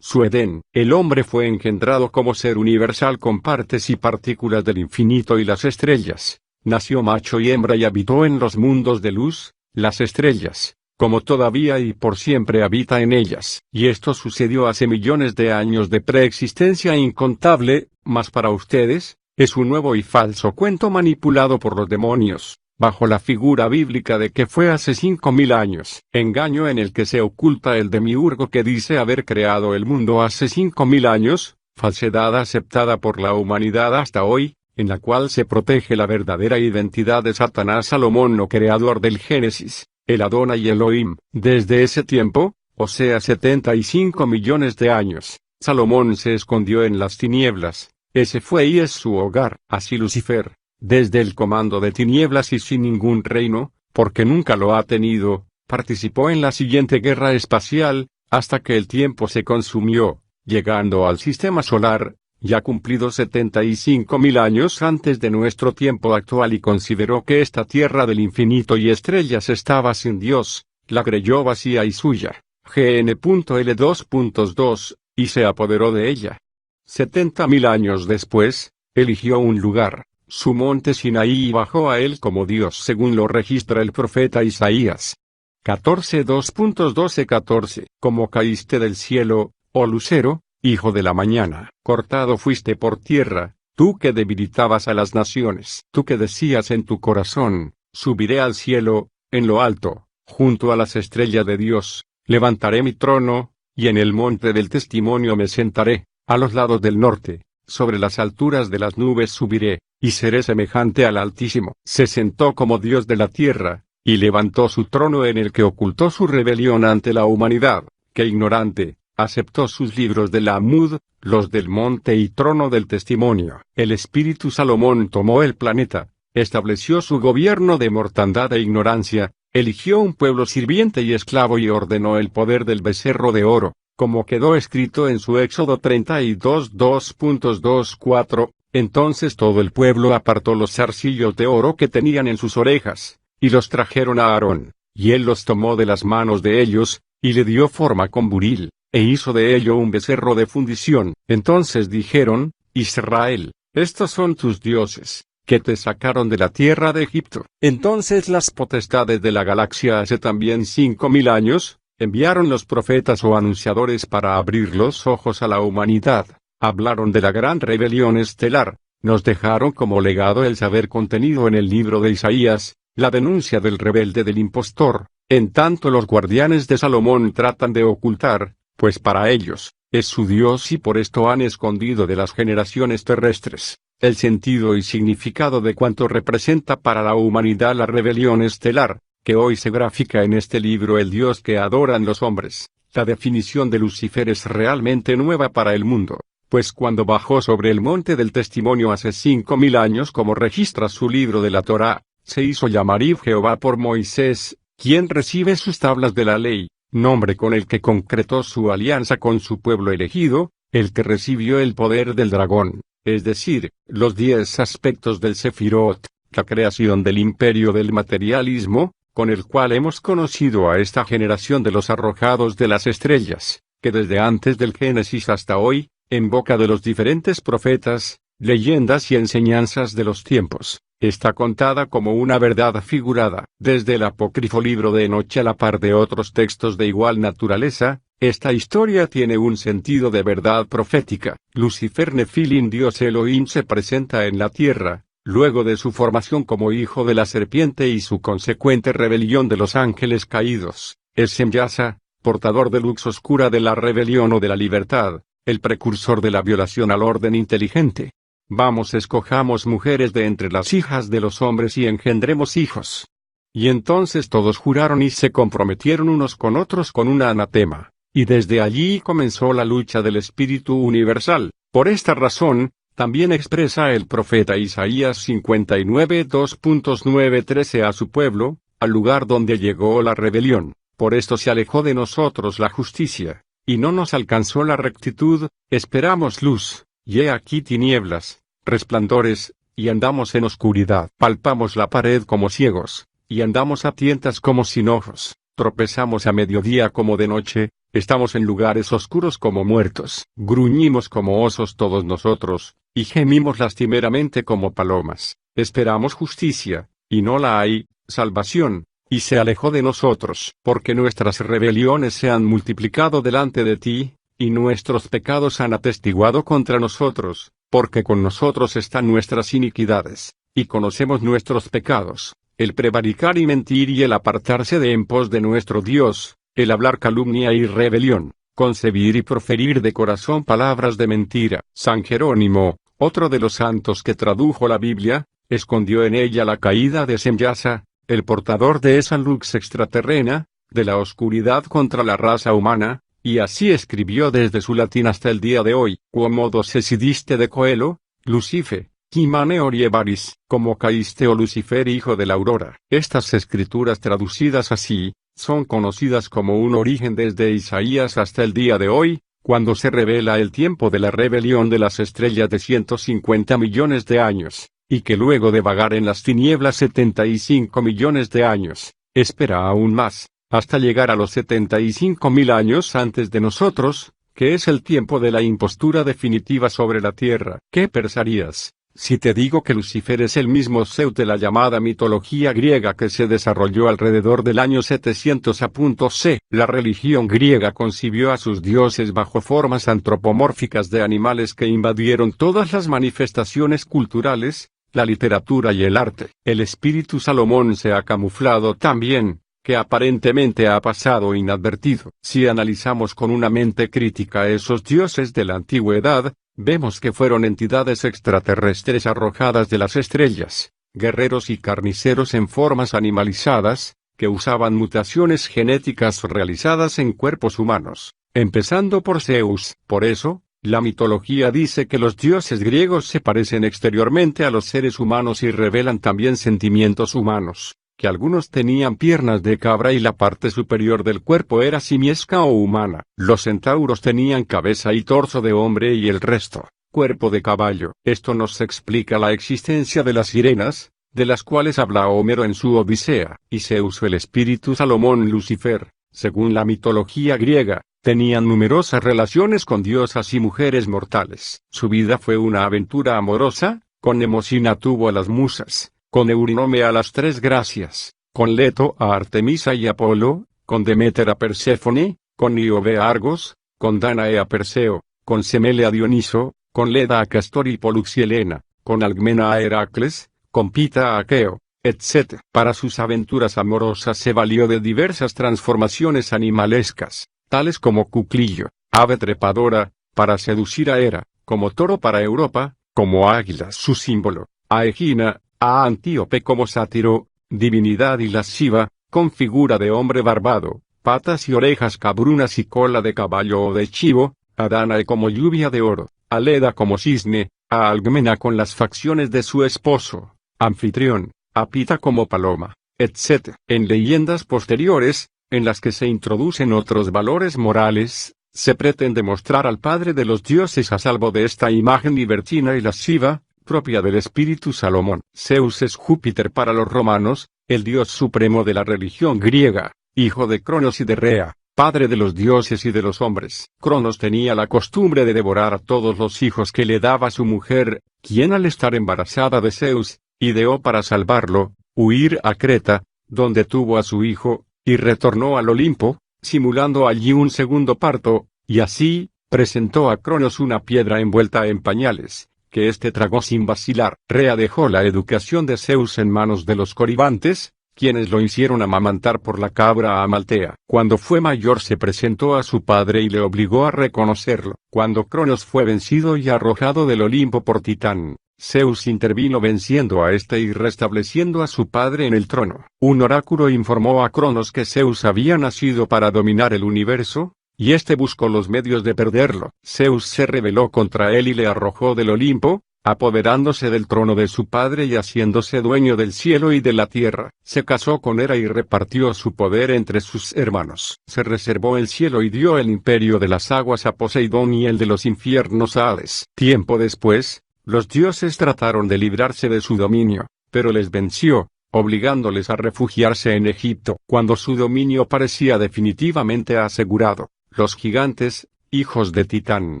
su Edén. El hombre fue engendrado como ser universal con partes y partículas del infinito y las estrellas. Nació macho y hembra y habitó en los mundos de luz, las estrellas, como todavía y por siempre habita en ellas. Y esto sucedió hace millones de años de preexistencia incontable, mas para ustedes, es un nuevo y falso cuento manipulado por los demonios. bajo la figura bíblica de que fue hace 5000 años, engaño en el que se oculta el demiurgo que dice haber creado el mundo hace 5000 años, falsedad aceptada por la humanidad hasta hoy, en la cual se protege la verdadera identidad de Satanás Salomón no creador del Génesis, el Adonai Elohim. Desde ese tiempo, o sea 75 millones de años, Salomón se escondió en las tinieblas, ese fue y es su hogar. Así Lucifer, desde el comando de tinieblas y sin ningún reino, porque nunca lo ha tenido, participó en la siguiente guerra espacial, hasta que el tiempo se consumió, llegando al sistema solar, ya cumplidos 75.000 años antes de nuestro tiempo actual y consideró que esta tierra del infinito y estrellas estaba sin Dios, la creyó vacía y suya, GN.L2.2, y se apoderó de ella. 70.000 años después, eligió un lugar, su monte Sinaí y bajó a él como Dios según lo registra el profeta Isaías. 14.2.12-14 Como caíste del cielo, oh lucero, hijo de la mañana, cortado fuiste por tierra, tú que debilitabas a las naciones, tú que decías en tu corazón, subiré al cielo, en lo alto, junto a las estrellas de Dios, levantaré mi trono, y en el monte del testimonio me sentaré, a los lados del norte, sobre las alturas de las nubes subiré, y seré semejante al Altísimo. Se sentó como Dios de la tierra, y levantó su trono en el que ocultó su rebelión ante la humanidad, que ignorante, aceptó sus libros de Lamud, los del monte y trono del testimonio. El espíritu Salomón tomó el planeta, estableció su gobierno de mortandad e ignorancia, eligió un pueblo sirviente y esclavo y ordenó el poder del becerro de oro, como quedó escrito en su Éxodo 32 2.24, entonces todo el pueblo apartó los zarcillos de oro que tenían en sus orejas, y los trajeron a Aarón, y él los tomó de las manos de ellos, y le dio forma con buril, e hizo de ello un becerro de fundición. Entonces dijeron, Israel, estos son tus dioses, que te sacaron de la tierra de Egipto. Entonces las potestades de la galaxia hace también 5000 años, enviaron los profetas o anunciadores para abrir los ojos a la humanidad, hablaron de la gran rebelión estelar, nos dejaron como legado el saber contenido en el libro de Isaías, la denuncia del rebelde del impostor, en tanto los guardianes de Salomón tratan de ocultar, pues para ellos, es su Dios y por esto han escondido de las generaciones terrestres, el sentido y significado de cuanto representa para la humanidad la rebelión estelar, que hoy se grafica en este libro el Dios que adoran los hombres. La definición de Lucifer es realmente nueva para el mundo, pues cuando bajó sobre el monte del testimonio hace 5000 años como registra su libro de la Torá, se hizo llamar Jehová por Moisés, quien recibe sus tablas de la ley, nombre con el que concretó su alianza con su pueblo elegido, el que recibió el poder del dragón, es decir, los 10 aspectos del Sefirot, la creación del imperio del materialismo, con el cual hemos conocido a esta generación de los arrojados de las estrellas, que desde antes del Génesis hasta hoy, en boca de los diferentes profetas, leyendas y enseñanzas de los tiempos, está contada como una verdad figurada. Desde el apócrifo libro de Enoch a la par de otros textos de igual naturaleza, esta historia tiene un sentido de verdad profética. Lucifer Nefilim Dios Elohim se presenta en la tierra, luego de su formación como hijo de la serpiente y su consecuente rebelión de los ángeles caídos. Es Semyasa, portador de luz oscura de la rebelión o de la libertad, el precursor de la violación al orden inteligente. Vamos, escojamos mujeres de entre las hijas de los hombres y engendremos hijos. Y entonces todos juraron y se comprometieron unos con otros con un anatema, y desde allí comenzó la lucha del espíritu universal. Por esta razón, también expresa el profeta Isaías 59 2.9-13 a su pueblo, al lugar donde llegó la rebelión. Por esto se alejó de nosotros la justicia, y no nos alcanzó la rectitud, esperamos luz, y he aquí tinieblas, resplandores, y andamos en oscuridad. Palpamos la pared como ciegos, y andamos a tientas como sin ojos, tropezamos a mediodía como de noche, estamos en lugares oscuros como muertos. Gruñimos como osos todos nosotros, y gemimos lastimeramente como palomas. Esperamos justicia, y no la hay, salvación, y se alejó de nosotros. Porque nuestras rebeliones se han multiplicado delante de ti, y nuestros pecados han atestiguado contra nosotros, porque con nosotros están nuestras iniquidades, y conocemos nuestros pecados, el prevaricar y mentir y el apartarse de en pos de nuestro Dios, el hablar calumnia y rebelión, concebir y proferir de corazón palabras de mentira. San Jerónimo, otro de los santos que tradujo la Biblia, escondió en ella la caída de Semyasa, el portador de esa luz extraterrena, de la oscuridad contra la raza humana, y así escribió desde su latín hasta el día de hoy: Quomodo sesidiste de coelo, Lucife, quimane orievaris, como caíste, oh Lucifer, hijo de la aurora. Estas escrituras traducidas así, son conocidas como un origen desde Isaías hasta el día de hoy, cuando se revela el tiempo de la rebelión de las estrellas de 150 millones de años, y que luego de vagar en las tinieblas 75 millones de años, espera aún más, hasta llegar a los 75.000 años antes de nosotros, que es el tiempo de la impostura definitiva sobre la tierra. ¿Qué pensarías si te digo que Lucifer es el mismo Zeus de la llamada mitología griega que se desarrolló alrededor del año 700 a.C.? La religión griega concibió a sus dioses bajo formas antropomórficas de animales que invadieron todas las manifestaciones culturales, la literatura y el arte. El espíritu Salomón se ha camuflado también, que aparentemente ha pasado inadvertido. Si analizamos con una mente crítica esos dioses de la antigüedad, vemos que fueron entidades extraterrestres arrojadas de las estrellas, guerreros y carniceros en formas animalizadas, que usaban mutaciones genéticas realizadas en cuerpos humanos, empezando por Zeus. Por eso, la mitología dice que los dioses griegos se parecen exteriormente a los seres humanos y revelan también sentimientos humanos, que algunos tenían piernas de cabra y la parte superior del cuerpo era simiesca o humana. Los centauros tenían cabeza y torso de hombre y el resto, cuerpo de caballo. Esto nos explica la existencia de las sirenas, de las cuales habla Homero en su Odisea. Y Zeus, el espíritu Salomón, Lucifer, según la mitología griega, tenían numerosas relaciones con diosas y mujeres mortales. Su vida fue una aventura amorosa. Con Nemosina tuvo a las musas, con Eurynome a las tres gracias, con Leto a Artemisa y Apolo, con Deméter a Perséfone, con Niobe a Argos, con Danae a Perseo, con Semele a Dioniso, con Leda a Castor y Pollux y Helena, con Alcmena a Heracles, con Pita a Aqueo, etc. Para sus aventuras amorosas se valió de diversas transformaciones animalescas, tales como cuclillo, ave trepadora, para seducir a Hera, como toro para Europa, como águila su símbolo, a Egina, a Antíope como sátiro, divinidad y lasciva, con figura de hombre barbado, patas y orejas cabrunas y cola de caballo o de chivo, a Danae como lluvia de oro, a Leda como cisne, a Alcmena con las facciones de su esposo, Anfitrión, a Pita como paloma, etc. En leyendas posteriores, en las que se introducen otros valores morales, se pretende mostrar al padre de los dioses a salvo de esta imagen libertina y lasciva, propia del espíritu Salomón. Zeus es Júpiter para los romanos, el dios supremo de la religión griega, hijo de Cronos y de Rea, padre de los dioses y de los hombres. Cronos tenía la costumbre de devorar a todos los hijos que le daba su mujer, quien al estar embarazada de Zeus, ideó para salvarlo, huir a Creta, donde tuvo a su hijo, y retornó al Olimpo, simulando allí un segundo parto, y así, presentó a Cronos una piedra envuelta en pañales, que éste tragó sin vacilar. Rea dejó la educación de Zeus en manos de los coribantes, quienes lo hicieron amamantar por la cabra Amaltea. Cuando fue mayor se presentó a su padre y le obligó a reconocerlo. Cuando Cronos fue vencido y arrojado del Olimpo por Titán, Zeus intervino venciendo a éste y restableciendo a su padre en el trono. Un oráculo informó a Cronos que Zeus había nacido para dominar el universo, y éste buscó los medios de perderlo. Zeus se rebeló contra él y le arrojó del Olimpo, apoderándose del trono de su padre y haciéndose dueño del cielo y de la tierra. Se casó con Hera y repartió su poder entre sus hermanos. Se reservó el cielo y dio el imperio de las aguas a Poseidón y el de los infiernos a Hades. Tiempo después, los dioses trataron de librarse de su dominio, pero les venció, obligándoles a refugiarse en Egipto. Cuando su dominio parecía definitivamente asegurado, los gigantes, hijos de Titán,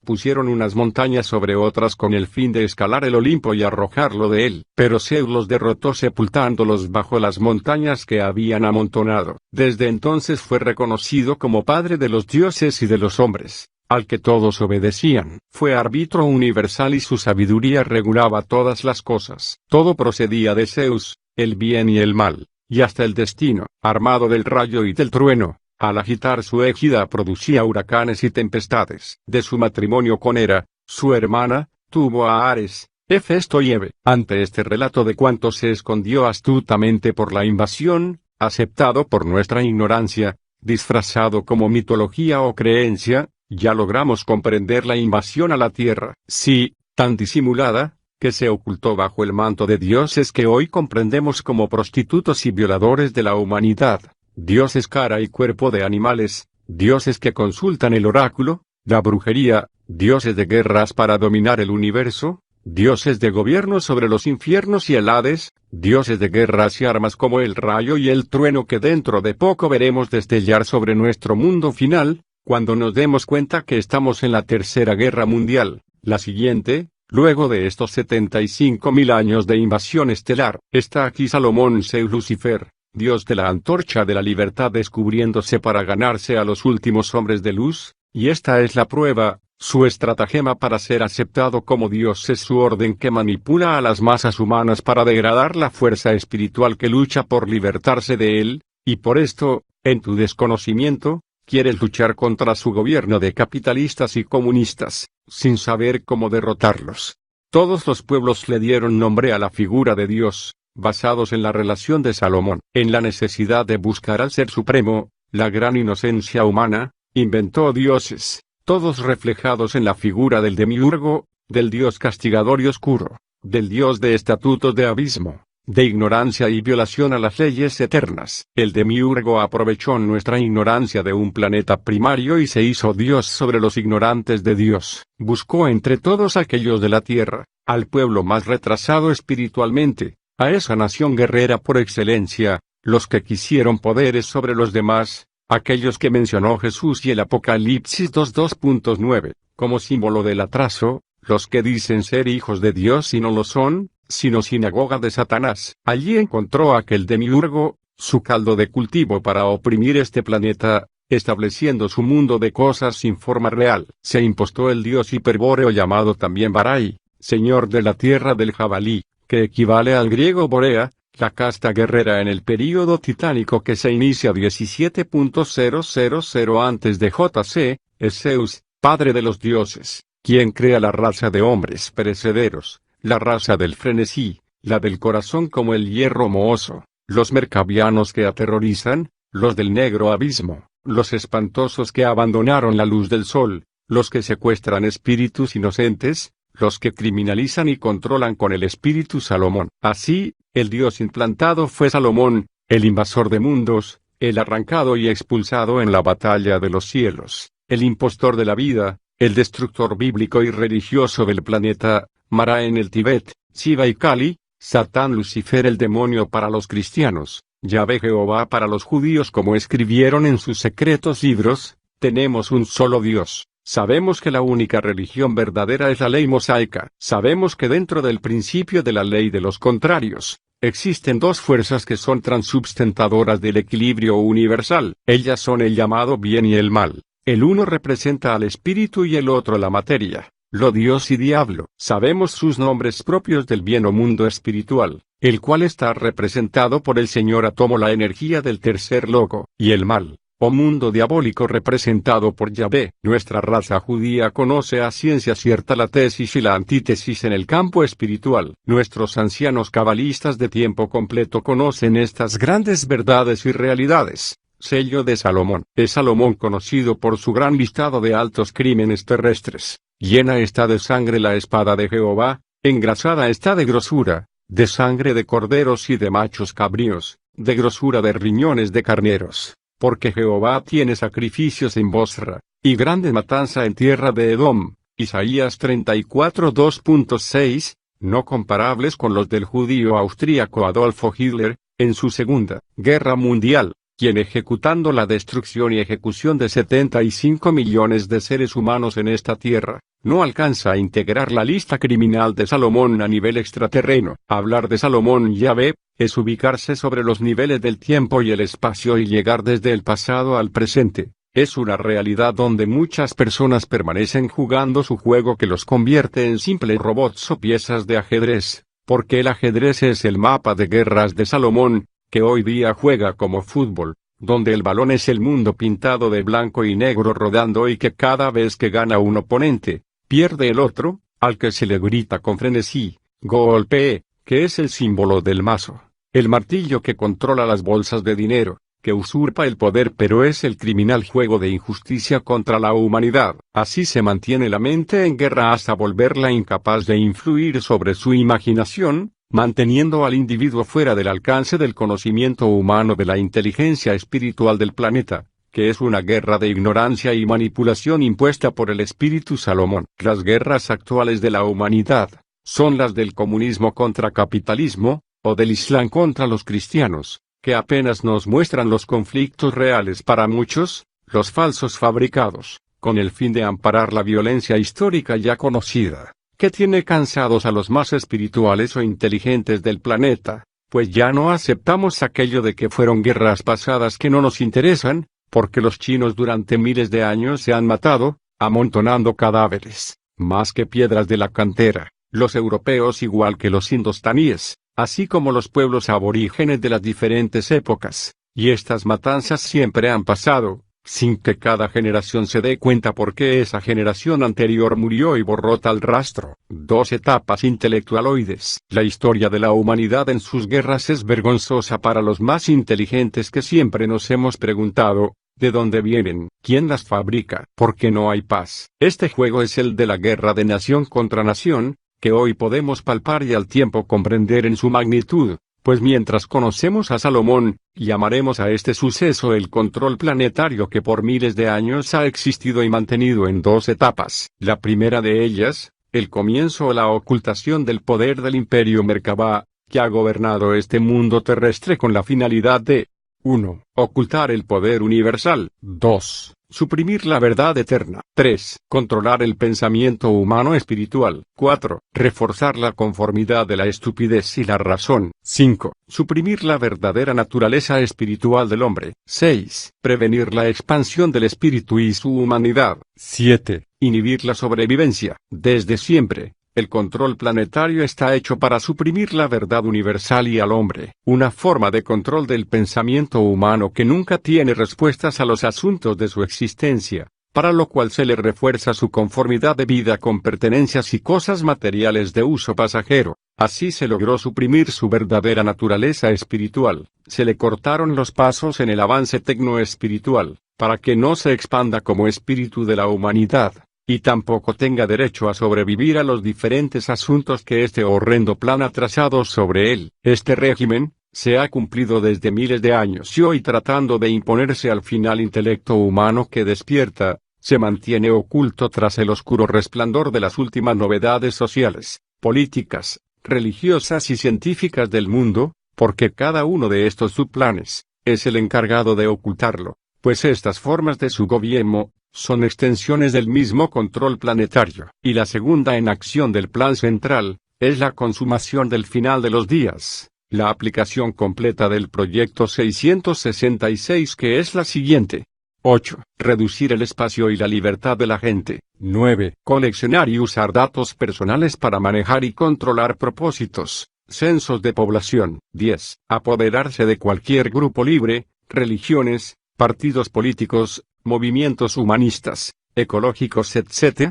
pusieron unas montañas sobre otras con el fin de escalar el Olimpo y arrojarlo de él. Pero Zeus los derrotó sepultándolos bajo las montañas que habían amontonado. Desde entonces fue reconocido como padre de los dioses y de los hombres, al que todos obedecían. Fue árbitro universal y su sabiduría regulaba todas las cosas. Todo procedía de Zeus, el bien y el mal, y hasta el destino, armado del rayo y del trueno. Al agitar su égida producía huracanes y tempestades. De su matrimonio con Hera, su hermana, tuvo a Ares, Hefesto y Eve. Ante este relato de cuánto se escondió astutamente por la invasión, aceptado por nuestra ignorancia, disfrazado como mitología o creencia, ya logramos comprender la invasión a la tierra. Sí, tan disimulada, que se ocultó bajo el manto de dioses que hoy comprendemos como prostitutos y violadores de la humanidad. Dioses cara y cuerpo de animales, dioses que consultan el oráculo, la brujería, dioses de guerras para dominar el universo, dioses de gobierno sobre los infiernos y el Hades, dioses de guerras y armas como el rayo y el trueno que dentro de poco veremos destellar sobre nuestro mundo final, cuando nos demos cuenta que estamos en la Tercera Guerra Mundial, la siguiente. Luego de estos 75.000 años de invasión estelar, está aquí Salomón Zeus Lucifer, Dios de la antorcha de la libertad descubriéndose para ganarse a los últimos hombres de luz, y esta es la prueba, su estratagema para ser aceptado como Dios es su orden que manipula a las masas humanas para degradar la fuerza espiritual que lucha por libertarse de él, y por esto, en tu desconocimiento, quieres luchar contra su gobierno de capitalistas y comunistas, sin saber cómo derrotarlos. Todos los pueblos le dieron nombre a la figura de Dios, basados en la relación de Salomón. En la necesidad de buscar al Ser Supremo, la gran inocencia humana, inventó dioses, todos reflejados en la figura del demiurgo, del Dios castigador y oscuro, del Dios de estatutos de abismo, de ignorancia y violación a las leyes eternas. El demiurgo aprovechó nuestra ignorancia de un planeta primario y se hizo Dios sobre los ignorantes de Dios. Buscó entre todos aquellos de la tierra, al pueblo más retrasado espiritualmente, a esa nación guerrera por excelencia, los que quisieron poderes sobre los demás, aquellos que mencionó Jesús y el Apocalipsis 2.9, como símbolo del atraso, los que dicen ser hijos de Dios y no lo son, sino sinagoga de Satanás. Allí encontró aquel demiurgo, su caldo de cultivo para oprimir este planeta, estableciendo su mundo de cosas sin forma real. Se impostó el dios hiperbóreo llamado también Barai, señor de la tierra del jabalí, que equivale al griego Borea, la casta guerrera en el período titánico que se inicia 17.000 antes de JC, es Zeus, padre de los dioses, quien crea la raza de hombres perecederos, la raza del frenesí, la del corazón como el hierro mohoso, los mercabianos que aterrorizan, los del negro abismo, los espantosos que abandonaron la luz del sol, los que secuestran espíritus inocentes, los que criminalizan y controlan con el espíritu Salomón. Así, el Dios implantado fue Salomón, el invasor de mundos, el arrancado y expulsado en la batalla de los cielos, el impostor de la vida, el destructor bíblico y religioso del planeta, Mara en el Tíbet, Shiva y Kali, Satán Lucifer el demonio para los cristianos, Yahvé Jehová para los judíos como escribieron en sus secretos libros. Tenemos un solo Dios. Sabemos que la única religión verdadera es la ley mosaica. Sabemos que dentro del principio de la ley de los contrarios, existen dos fuerzas que son transubstantadoras del equilibrio universal. Ellas son el llamado bien y el mal. El uno representa al espíritu y el otro la materia, lo Dios y diablo. Sabemos sus nombres propios del bien o mundo espiritual, el cual está representado por el Señor átomo, la energía del tercer logo, y el mal, o mundo diabólico representado por Yahvé. Nuestra raza judía conoce a ciencia cierta la tesis y la antítesis en el campo espiritual. Nuestros ancianos cabalistas de tiempo completo conocen estas grandes verdades y realidades. Sello de Salomón. Es Salomón conocido por su gran listado de altos crímenes terrestres. Llena está de sangre la espada de Jehová, engrasada está de grosura, de sangre de corderos y de machos cabríos, de grosura de riñones de carneros. Porque Jehová tiene sacrificios en Bosra, y grande matanza en tierra de Edom. Isaías 34 2.6, no comparables con los del judío austríaco Adolfo Hitler, en su Segunda Guerra Mundial, quien ejecutando la destrucción y ejecución de 75 millones de seres humanos en esta tierra, no alcanza a integrar la lista criminal de Salomón a nivel extraterreno. Hablar de Salomón Yahvé, es ubicarse sobre los niveles del tiempo y el espacio y llegar desde el pasado al presente. Es una realidad donde muchas personas permanecen jugando su juego que los convierte en simples robots o piezas de ajedrez. porque el ajedrez es el mapa de guerras de Salomón, que hoy día juega como fútbol, donde el balón es el mundo pintado de blanco y negro rodando y que cada vez que gana un oponente, pierde el otro, al que se le grita con frenesí, golpe, que es el símbolo del mazo, el martillo que controla las bolsas de dinero, que usurpa el poder pero es el criminal juego de injusticia contra la humanidad. Así se mantiene la mente en guerra hasta volverla incapaz de influir sobre su imaginación, manteniendo al individuo fuera del alcance del conocimiento humano de la inteligencia espiritual del planeta, que es una guerra de ignorancia y manipulación impuesta por el espíritu Salomón. Las guerras actuales de la humanidad son las del comunismo contra capitalismo, o del Islam contra los cristianos, que apenas nos muestran los conflictos reales para muchos, los falsos fabricados, con el fin de amparar la violencia histórica ya conocida, que tiene cansados a los más espirituales o inteligentes del planeta, pues ya no aceptamos aquello de que fueron guerras pasadas que no nos interesan, porque los chinos durante miles de años se han matado, amontonando cadáveres, más que piedras de la cantera, los europeos igual que los indostaníes, así como los pueblos aborígenes de las diferentes épocas, y estas matanzas siempre han pasado, sin que cada generación se dé cuenta por qué esa generación anterior murió y borró tal rastro. 2 etapas intelectualoides. La historia de la humanidad en sus guerras es vergonzosa para los más inteligentes que siempre nos hemos preguntado, ¿de dónde vienen? ¿Quién las fabrica? ¿Por qué no hay paz? Este juego es el de la guerra de nación contra nación, que hoy podemos palpar y al tiempo comprender en su magnitud, pues mientras conocemos a Salomón, llamaremos a este suceso el control planetario que por miles de años ha existido y mantenido en 2 etapas. La primera de ellas, el comienzo o la ocultación del poder del imperio Merkabah, que ha gobernado este mundo terrestre con la finalidad de 1. Ocultar el poder universal. 2. Suprimir la verdad eterna. 3. Controlar el pensamiento humano espiritual. 4. Reforzar la conformidad de la estupidez y la razón. 5. Suprimir la verdadera naturaleza espiritual del hombre. 6. Prevenir la expansión del espíritu y su humanidad. 7. Inhibir la sobrevivencia. Desde siempre, el control planetario está hecho para suprimir la verdad universal y al hombre, una forma de control del pensamiento humano que nunca tiene respuestas a los asuntos de su existencia, para lo cual se le refuerza su conformidad de vida con pertenencias y cosas materiales de uso pasajero. Así se logró suprimir su verdadera naturaleza espiritual, se le cortaron los pasos en el avance tecnoespiritual, para que no se expanda como espíritu de la humanidad, y tampoco tenga derecho a sobrevivir a los diferentes asuntos que este horrendo plan ha trazado sobre él. Este régimen se ha cumplido desde miles de años y hoy tratando de imponerse al final intelecto humano que despierta, se mantiene oculto tras el oscuro resplandor de las últimas novedades sociales, políticas, religiosas y científicas del mundo, porque cada uno de estos subplanes es el encargado de ocultarlo, pues estas formas de su gobierno son extensiones del mismo control planetario. Y la segunda en acción del plan central, es la consumación del final de los días, la aplicación completa del proyecto 666 que es la siguiente. 8. Reducir el espacio y la libertad de la gente. 9. Coleccionar y usar datos personales para manejar y controlar propósitos, censos de población. 10. Apoderarse de cualquier grupo libre, religiones, partidos políticos, movimientos humanistas, ecológicos etc.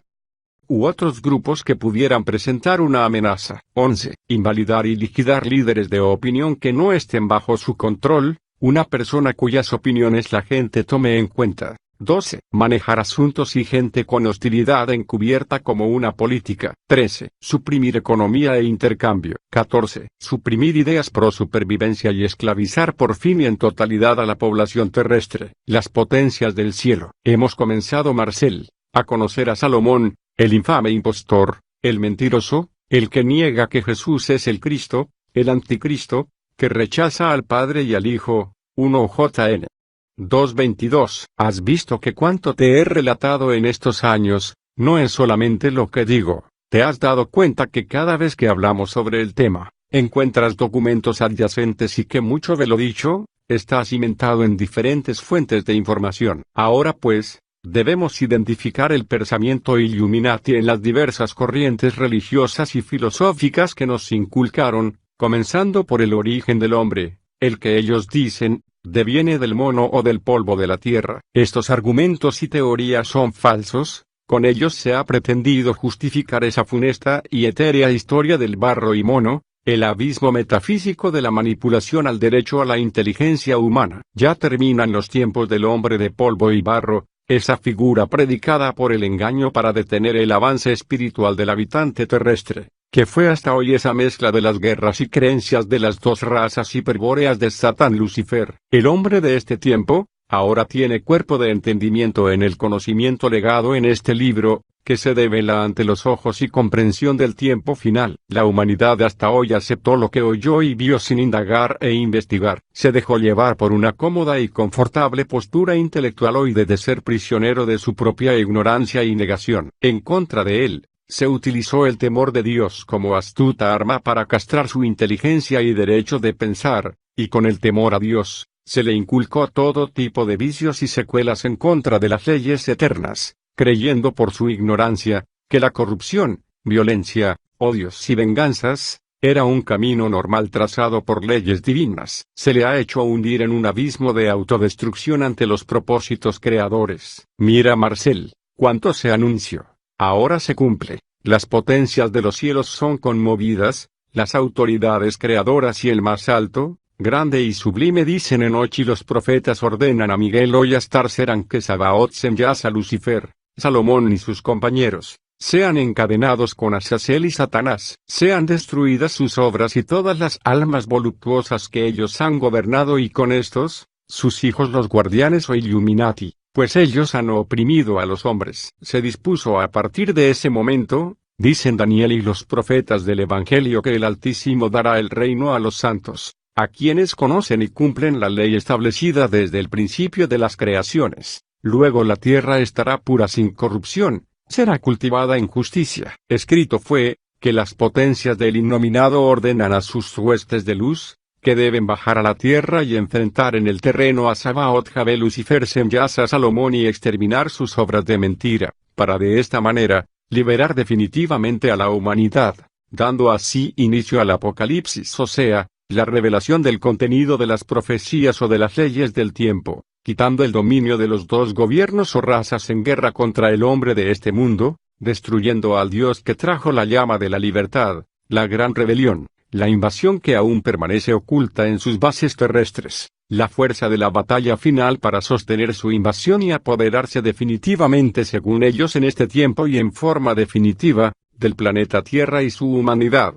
u otros grupos que pudieran presentar una amenaza. 11. Invalidar y liquidar líderes de opinión que no estén bajo su control, una persona cuyas opiniones la gente tome en cuenta. 12. Manejar asuntos y gente con hostilidad encubierta como una política. 13. Suprimir economía e intercambio. 14. Suprimir ideas pro supervivencia y esclavizar por fin y en totalidad a la población terrestre. Las potencias del cielo. Hemos comenzado, Marcel, a conocer a Salomón, el infame impostor, el mentiroso, el que niega que Jesús es el Cristo, el anticristo, que rechaza al Padre y al Hijo. 1 JN 2:22. Has visto que cuanto te he relatado en estos años, no es solamente lo que digo. Te has dado cuenta que cada vez que hablamos sobre el tema, encuentras documentos adyacentes y que mucho de lo dicho, está cimentado en diferentes fuentes de información. Ahora pues, Debemos identificar el pensamiento Illuminati en las diversas corrientes religiosas y filosóficas que nos inculcaron, comenzando por el origen del hombre, el que ellos dicen, deviene del mono o del polvo de la tierra. Estos argumentos y teorías son falsos. Con ellos se ha pretendido justificar esa funesta y etérea historia del barro y mono, el abismo metafísico de la manipulación al derecho a la inteligencia humana. Ya terminan los tiempos del hombre de polvo y barro, esa figura predicada por el engaño para detener el avance espiritual del habitante terrestre, que fue hasta hoy esa mezcla de las guerras y creencias de las dos razas hiperbóreas de Satán Lucifer. El hombre de este tiempo, ahora tiene cuerpo de entendimiento en el conocimiento legado en este libro, que se devela ante los ojos y comprensión del tiempo final. La humanidad hasta hoy aceptó lo que oyó y vio sin indagar e investigar. Se dejó llevar por una cómoda y confortable postura intelectual hoy de ser prisionero de su propia ignorancia y negación. En contra de él, se utilizó el temor de Dios como astuta arma para castrar su inteligencia y derecho de pensar, y con el temor a Dios, se le inculcó todo tipo de vicios y secuelas en contra de las leyes eternas, creyendo por su ignorancia, que la corrupción, violencia, odios y venganzas, era un camino normal trazado por leyes divinas. Se le ha hecho hundir en un abismo de autodestrucción ante los propósitos creadores. Mira Marcel, cuánto se anunció, ahora se cumple. Las potencias de los cielos son conmovidas, las autoridades creadoras y el más alto, grande y sublime dicen enoch y los profetas ordenan a Miguel hoy Astar serán que Sabaoth Semyas a Lucifer, Salomón y sus compañeros, sean encadenados con Azazel y Satanás, sean destruidas sus obras y todas las almas voluptuosas que ellos han gobernado y con estos, sus hijos los guardianes o Illuminati, pues ellos han oprimido a los hombres. Se dispuso a partir de ese momento, dicen Daniel y los profetas del Evangelio que el Altísimo dará el reino a los santos, a quienes conocen y cumplen la ley establecida desde el principio de las creaciones. Luego la tierra estará pura sin corrupción, será cultivada en justicia. Escrito fue, que las potencias del innominado ordenan a sus huestes de luz, que deben bajar a la tierra y enfrentar en el terreno a Sabaoth Javé Lucifer Semyas a Salomón y exterminar sus obras de mentira, para de esta manera, liberar definitivamente a la humanidad, dando así inicio al Apocalipsis, o sea, la revelación del contenido de las profecías o de las leyes del tiempo, quitando el dominio de los dos gobiernos o razas en guerra contra el hombre de este mundo, destruyendo al Dios que trajo la llama de la libertad, la gran rebelión, la invasión que aún permanece oculta en sus bases terrestres, la fuerza de la batalla final para sostener su invasión y apoderarse definitivamente según ellos en este tiempo y en forma definitiva, del planeta Tierra y su humanidad.